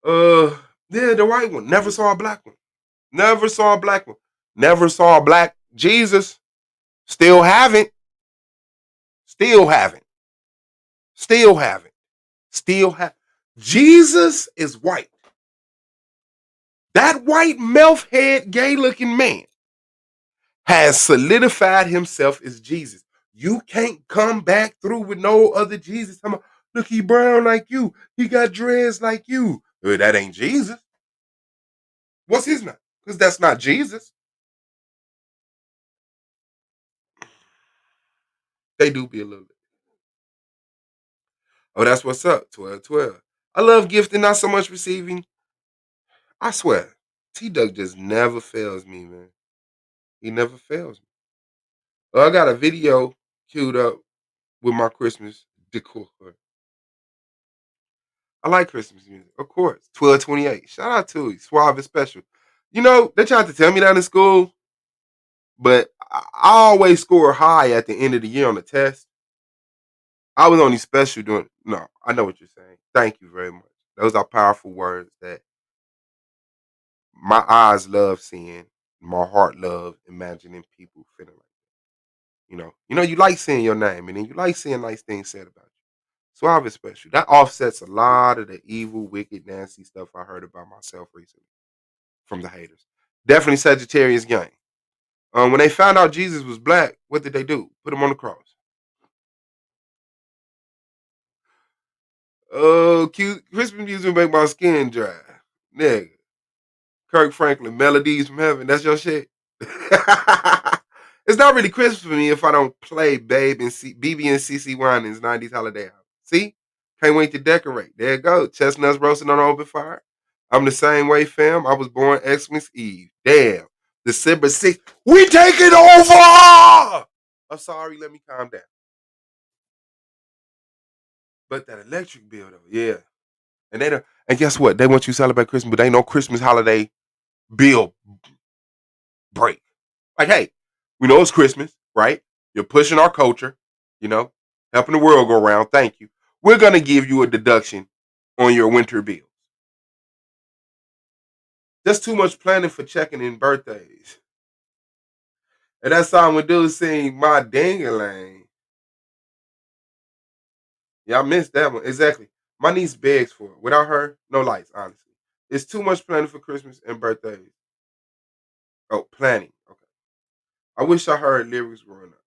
Yeah, the white one. Never saw a black one. Never saw a black one. Never saw a black Jesus. Still haven't. Still haven't. Still haven't. Still have. Jesus is white. That white mouth head, gay looking man has solidified himself as Jesus. You can't come back through with no other Jesus. Look, he brown like you. He got dreads like you. That ain't Jesus. What's his name? Because that's not Jesus. They do be a little bit. Oh, that's what's up. 12-12. I love gifting, not so much receiving. I swear, T-Duck just never fails me, man. He never fails me. I got a video queued up with my Christmas decor. I like Christmas music, of course. 1228. Shout out to you. Suave is special. You know, they tried to tell me that in school, but I always score high at the end of the year on the test. I was only special doing. No, I know what you're saying. Thank you very much. Those are powerful words that my eyes love seeing, my heart love imagining people feeling like that. You like seeing your name, and then you like seeing nice things said about you. Suave is special. That offsets a lot of the evil, wicked, nasty stuff I heard about myself recently from the haters. Definitely Sagittarius gang. When they found out Jesus was black, what did they do? Put him on the cross. Oh, cute Christmas music make my skin dry. Nigga. Kirk Franklin, Melodies from Heaven. That's your shit. It's not really Christmas for me if I don't play BB and CC Winans 90s holiday album. See? Can't wait to decorate. There you go. Chestnuts roasting on open fire. I'm the same way, fam. I was born Xmas Eve. Damn. December 6th. We taking over! I'm sorry. Let me calm down. But that electric bill, though, yeah. And guess what? They want you to celebrate Christmas, but ain't no Christmas holiday bill break. Like, hey, we know it's Christmas, right? You're pushing our culture, helping the world go around. Thank you. We're going to give you a deduction on your winter bills. That's too much planning for checking in birthdays. And that song we do sing My Ding-a-Lang. Yeah, I missed that one. Exactly. My niece begs for it. Without her, no lights, honestly. It's too much planning for Christmas and birthdays. Oh, planning. Okay. I wish I heard lyrics growing up.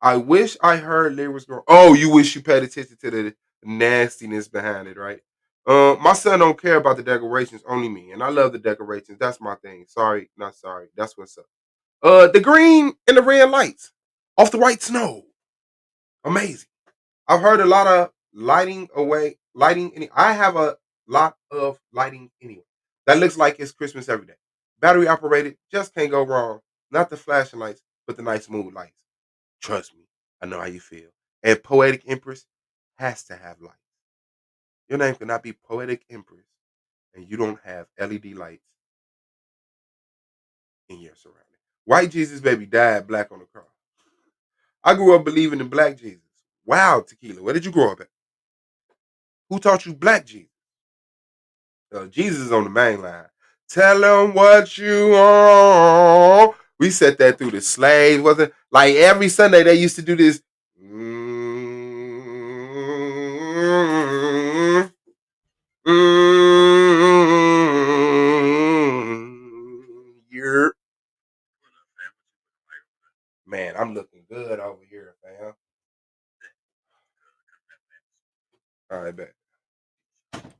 I wish I heard lyrics growing up. Oh, you wish you paid attention to the nastiness behind it, right? My son don't care about the decorations, only me. And I love the decorations. That's my thing. Sorry, not sorry. That's what's up. The green and the red lights off the white snow. Amazing. I've heard a lot of lighting. I have a lot of lighting anyway. That looks like it's Christmas every day. Battery operated, just can't go wrong. Not the flashing lights, but the nice mood lights. Trust me, I know how you feel. And Poetic Empress has to have lights. Your name cannot be Poetic Empress and you don't have LED lights in your surroundings. White Jesus baby died black on the cross. I grew up believing in black Jesus. Wow, Tequila, where did you grow up at? Who taught you black Jesus? Jesus is on the main line. Tell them what you want. We said that through the slaves, wasn't like every Sunday they used to do this. Man, I'm looking good over here, fam. All right, bet. All right.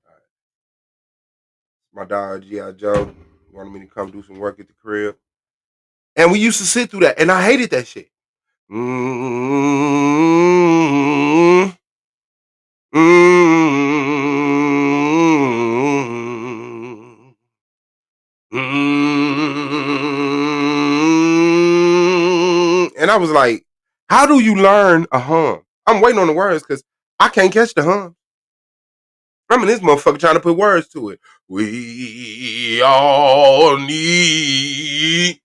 My dog G.I. Joe wanted me to come do some work at the crib. And we used to sit through that. And I hated that shit. And I was like, how do you learn a hum? I'm waiting on the words because I can't catch the hum. I'm in this motherfucker trying to put words to it. We all need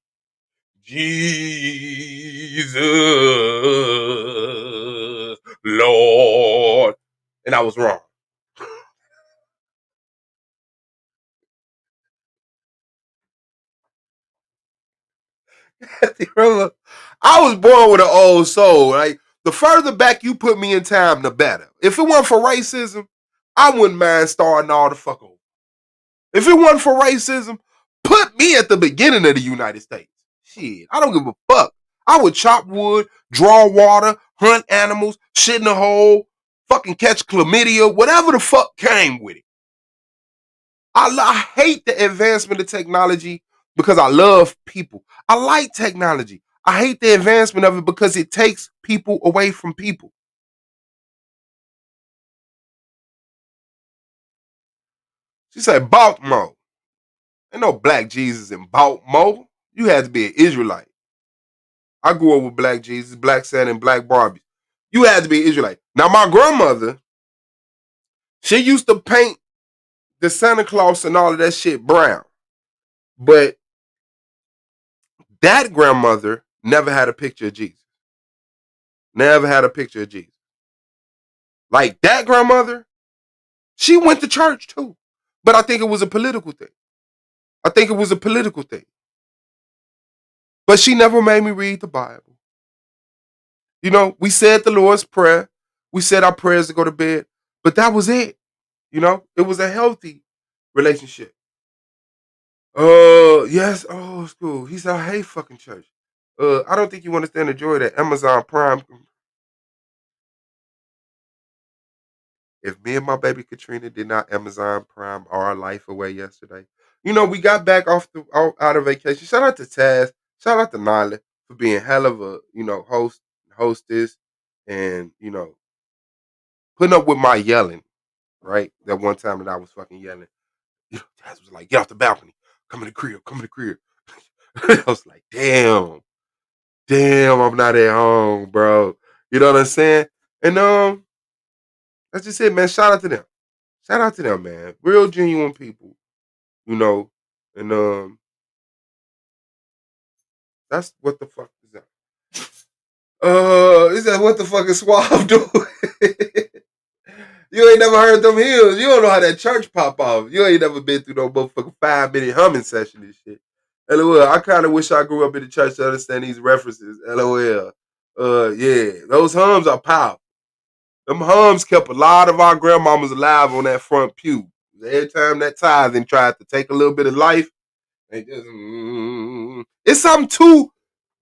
Jesus, Lord. And I was wrong. I was born with an old soul. Like, the further back you put me in time, the better. If it weren't for racism, I wouldn't mind starting all the fuck over. If it wasn't for racism, put me at the beginning of the United States. Shit, I don't give a fuck. I would chop wood, draw water, hunt animals, shit in a hole, fucking catch chlamydia, whatever the fuck came with it. I hate the advancement of technology because I love people. I like technology. I hate the advancement of it because it takes people away from people. She said Baltimore. Ain't no black Jesus in Baltimore. You had to be an Israelite. I grew up with black Jesus, black Santa, and black Barbie. You had to be an Israelite. Now, my grandmother, she used to paint the Santa Claus and all of that shit brown. But that grandmother never had a picture of Jesus. Never had a picture of Jesus. Like that grandmother, she went to church too. But I think it was a political thing. But she never made me read the Bible. You know, we said the Lord's Prayer. We said our prayers to go to bed. But that was it. You know, it was a healthy relationship. Yes. Oh, it's cool. He said, I hate fucking church. I don't think you understand the joy that Amazon Prime. If me and my baby Katrina did not Amazon Prime our life away yesterday, you know, we got back out of vacation. Shout out to Taz. Shout out to Nyla for being hell of a, you know, hostess, and, you know, putting up with my yelling, right? That one time that I was fucking yelling. You know, Taz was like, get off the balcony. Come in the crib. I was like, damn, I'm not at home, bro. You know what I'm saying? And that's just it, man. Shout out to them, man. Real genuine people, you know. And that's what the fuck is that? Is that what the fuck is Suave doing? You ain't never heard them hills. You don't know how that church pop off. You ain't never been through no motherfucking 5-minute humming session and shit. LOL. I kind of wish I grew up in the church to understand these references. LOL. Yeah, those hums are powerful. Them hums kept a lot of our grandmamas alive on that front pew. Every time that tithing tried to take a little bit of life, they just it's something too.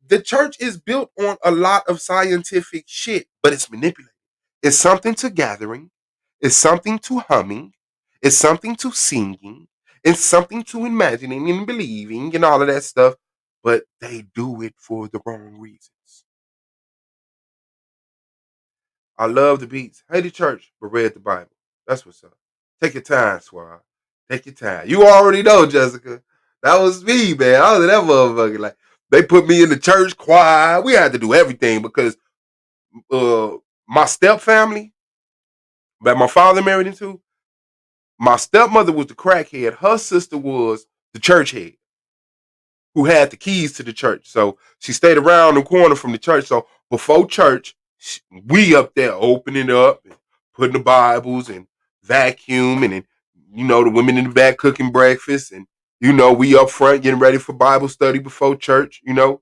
The church is built on a lot of scientific shit, but it's manipulated. It's something to gathering. It's something to humming. It's something to singing. It's something to imagining and believing and all of that stuff. But they do it for the wrong reasons. I love the beats. Hate the church, but read the Bible. That's what's up. Take your time, Swab. Take your time. You already know, Jessica. That was me, man. I was that motherfucker. Like, they put me in the church choir. We had to do everything because my step family that my father married into, my stepmother was the crackhead. Her sister was the church head who had the keys to the church. So she stayed around the corner from the church. So before church, we up there opening up and putting the Bibles and vacuuming, and, you know, the women in the back cooking breakfast, and, you know, we up front getting ready for Bible study before church, you know.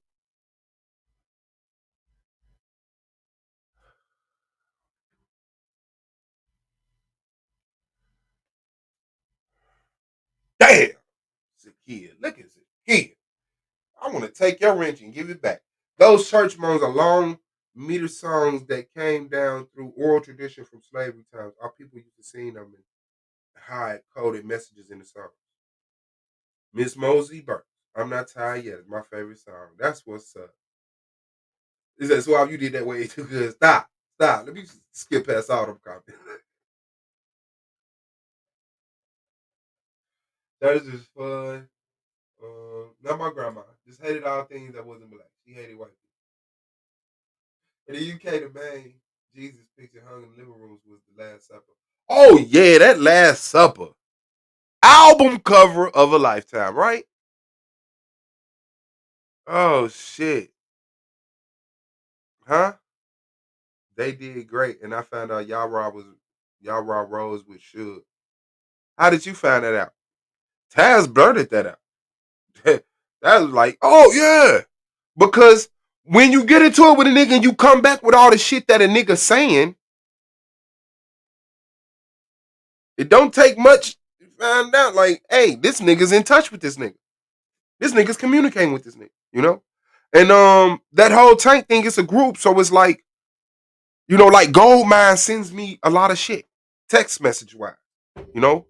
Damn. It's a kid. Look at this kid. I want to take your wrench and give it back. Those church moans are long meter songs that came down through oral tradition from slavery times. Our people used to sing them and hide coded messages in the songs. Miss Mosey Burke, I'm Not Tired Yet, is my favorite song. That's what's up. Is that Suave? You did that way too good. Stop. Let me skip past all them comments. That is just fun. Not my grandma. Just hated all things that wasn't black. She hated white people. In the UK, the main Jesus picture hung in the living rooms was The Last Supper. Oh yeah, that Last Supper. Album cover of a lifetime, right? Oh shit. Huh? They did great. And I found out Yara Rose with Suge. How did you find that out? Taz blurted that out. That was like, oh yeah. Because when you get into it with a nigga and you come back with all the shit that a nigga saying, it don't take much to find out, like, hey, this nigga's in touch with this nigga. This nigga's communicating with this nigga, you know? And that whole Tank thing is a group, so it's like, you know, like Goldmine sends me a lot of shit, text message wise, you know?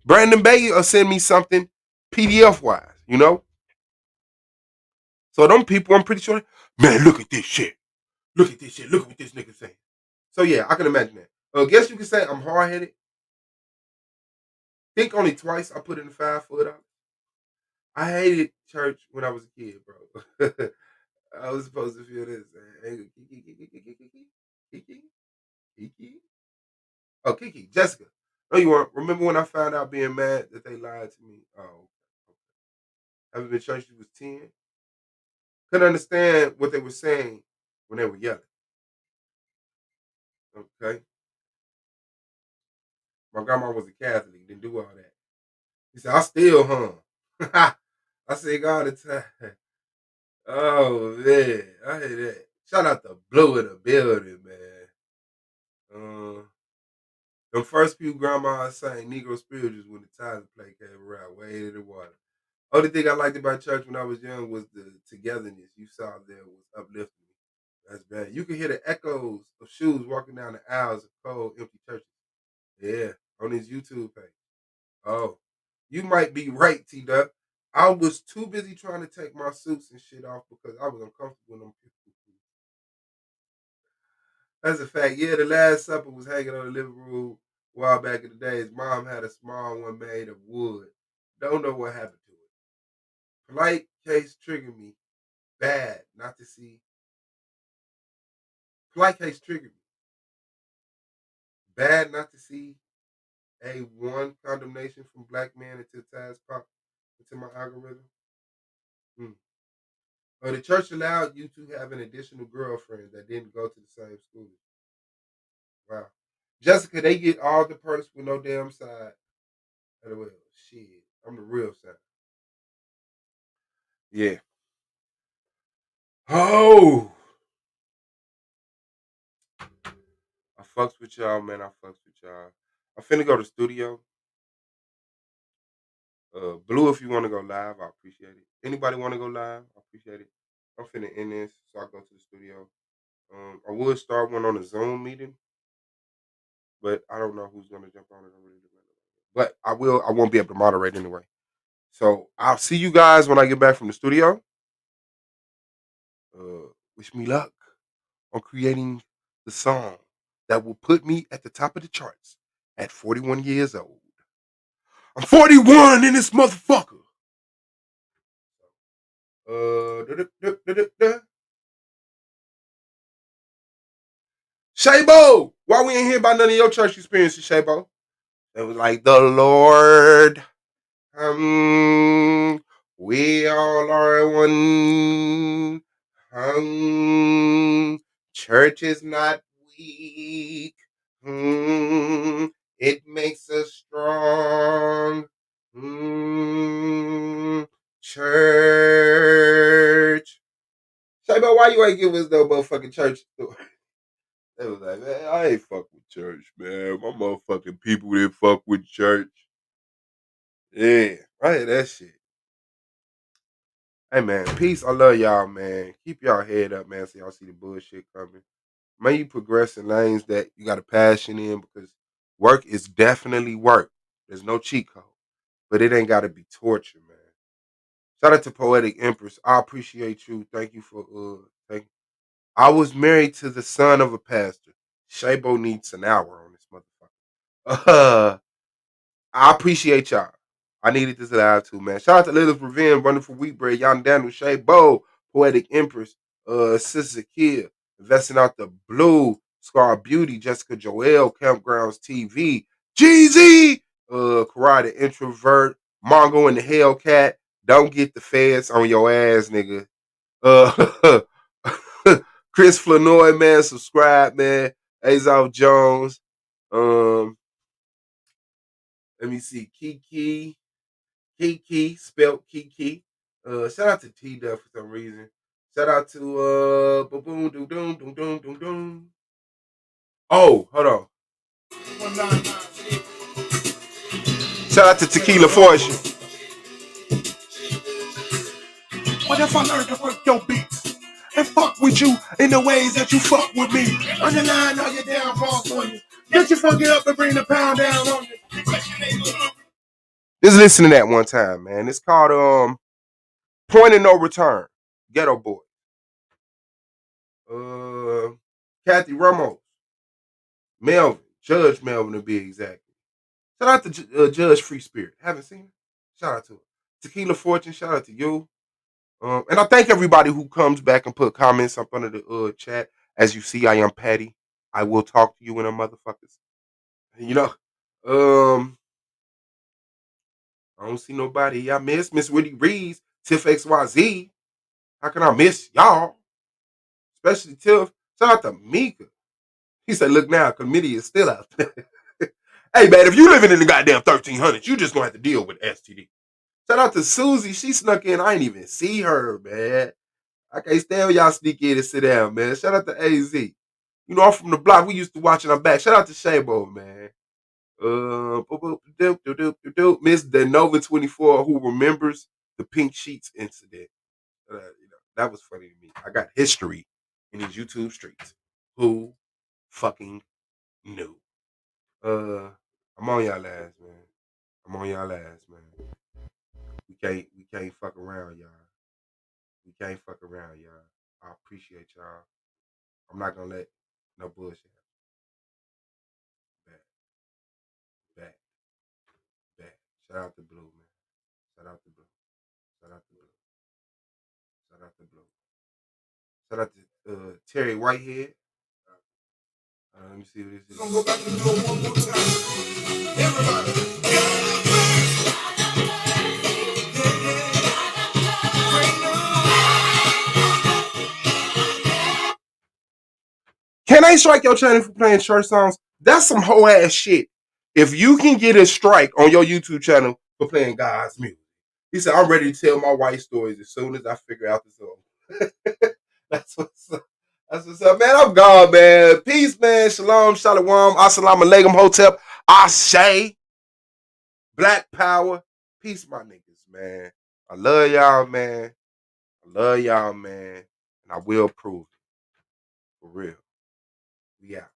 Brandon Bay will send me something PDF wise, you know? So them people, I'm pretty sure. Man, look at this shit. Look at this shit. Look at what this nigga saying. So yeah, I can imagine that. Guess you can say I'm hard-headed. Think only twice I put in the 5 foot. I hated church when I was a kid, bro. I was supposed to feel this. Kiki. Oh, Kiki, Jessica. No, you weren't. Remember when I found out being mad that they lied to me? Oh, okay. Haven't been to church since you was 10. Couldn't understand what they were saying when they were yelling. Okay. My grandma was a Catholic, didn't do all that. He said, I still hung. I say all the time. Oh, man. I hear that. Shout out to Blue in the building, man. The first few grandmas sang Negro spirituals when the Tyler play came around, waded in the water. Only thing I liked about church when I was young was the togetherness you saw there was uplifting. That's bad. You can hear the echoes of shoes walking down the aisles of cold, empty churches. Yeah, on his YouTube page. Oh, you might be right, T-Duck. I was too busy trying to take my suits and shit off because I was uncomfortable in them people. That's a fact. Yeah, the Last Supper was hanging on the living room a while back in the day. His mom had a small one made of wood. Don't know what happened to it. Polite case triggered me. Bad not to see. Polite case triggered me. Bad not to see a one condemnation from black men until ties pop into my algorithm. The church allowed you to have an additional girlfriend that didn't go to the same school. Wow. Jessica, they get all the perks with no damn side. Well, shit. I'm the real side. Yeah. Oh. I fucks with y'all, man. I fucks with y'all. I'm finna go to the studio. Blue, if you want to go live, I appreciate it. Anybody want to go live? I appreciate it. I'm finna end this so I go to the studio. I would start one on a Zoom meeting, but I don't know who's gonna jump on it. But I will. I won't be able to moderate anyway. So I'll see you guys when I get back from the studio. Wish me luck on creating the song that will put me at the top of the charts at 41 years old. I'm 41 in this motherfucker. Shabo, why we ain't hear about none of your church experiences, Shabo? It was like the Lord. We all are one. Church is not weak. It makes us strong. Church. Shabo, why you ain't give us no motherfucking church story? They was like, man, I ain't fuck with church, man. My motherfucking people didn't fuck with church. Yeah, I hear that shit. Hey, man, peace. I love y'all, man. Keep y'all head up, man, so y'all see the bullshit coming. May you progress in lanes that you got a passion in because work is definitely work. There's no cheat code, but it ain't got to be torture, man. Shout out to Poetic Empress. I appreciate you. Thank you for thank you. I was married to the son of a pastor. Shabo needs an hour on this motherfucker. I appreciate y'all. I needed this live too, man. Shout out to Lilith Revenge, Running for Wheat Bread, Yon Daniel, Shabo, Poetic Empress, Sister Kia, Investing Out the Blue, Scar Beauty, Jessica Joelle, Campgrounds TV, Jeezy, Karate Introvert, Mongo and the Hellcat. Don't get the feds on your ass, nigga. Chris Flanoy, man, subscribe, man. Azov Jones. Let me see. Kiki, spelled Kiki. Shout out to T-Duff for some reason. Shout out to boom doom doom doom doom doom doom. Oh, hold on. Shout out to Tequila Fortune. What if I learned to work your beats and fuck with you in the ways that you fuck with me? Underline all your downfalls on you. Get your fucking up and bring the pound down on you. Just listen to that one time, man. It's called Point of No Return. Ghetto Boy. Kathy Ramos, Melvin, Judge Melvin to be exact. Shout out to Judge Free Spirit. Haven't seen her? Shout out to her. Tequila Fortune, shout out to you. And I thank everybody who comes back and put comments up under the chat. As you see, I am Patty. I will talk to you when motherfuckers. You know, I don't see nobody I miss. Miss Whitney Reeves, Tiff XYZ. How can I miss y'all? Especially Tiff. Shout out to Mika. He said, look now, committee is still out there. Hey, man, if you living in the goddamn 1300s, you just gonna have to deal with STD. Shout out to Susie. She snuck in. I ain't even see her, man. I can't stand when y'all sneak in and sit down, man. Shout out to AZ. You know, I'm from the block. We used to watch it. I'm back. Shout out to Shabo, man. Miss Denova 24, who remembers the pink sheets incident. That was funny to me. I got history in these YouTube streets. Who fucking knew? I'm on y'all ass, man. I'm on y'all ass, man. We can't fuck around, y'all. We can't fuck around, y'all. I appreciate y'all. I'm not gonna let no bullshit happen. Back. Shout out to Blue, man. Shout out to Blue. Shout out to Blue. Shout out to Blue. Shout out to Terry Whitehead. Let me see what this is. Gonna go back to the door one more time. Everybody. Can I strike your channel for playing church songs? That's some whole ass shit. If you can get a strike on your YouTube channel for playing God's music, he said, I'm ready to tell my white stories as soon as I figure out the song. That's what's up. That's what's up, man. I'm gone, man. Peace, man. Shalom, shalom, assalamu alaikum, hotep, ashe, black power. Peace, my niggas, man. I love y'all, man. I love y'all, man. And I will prove it. For real. We out.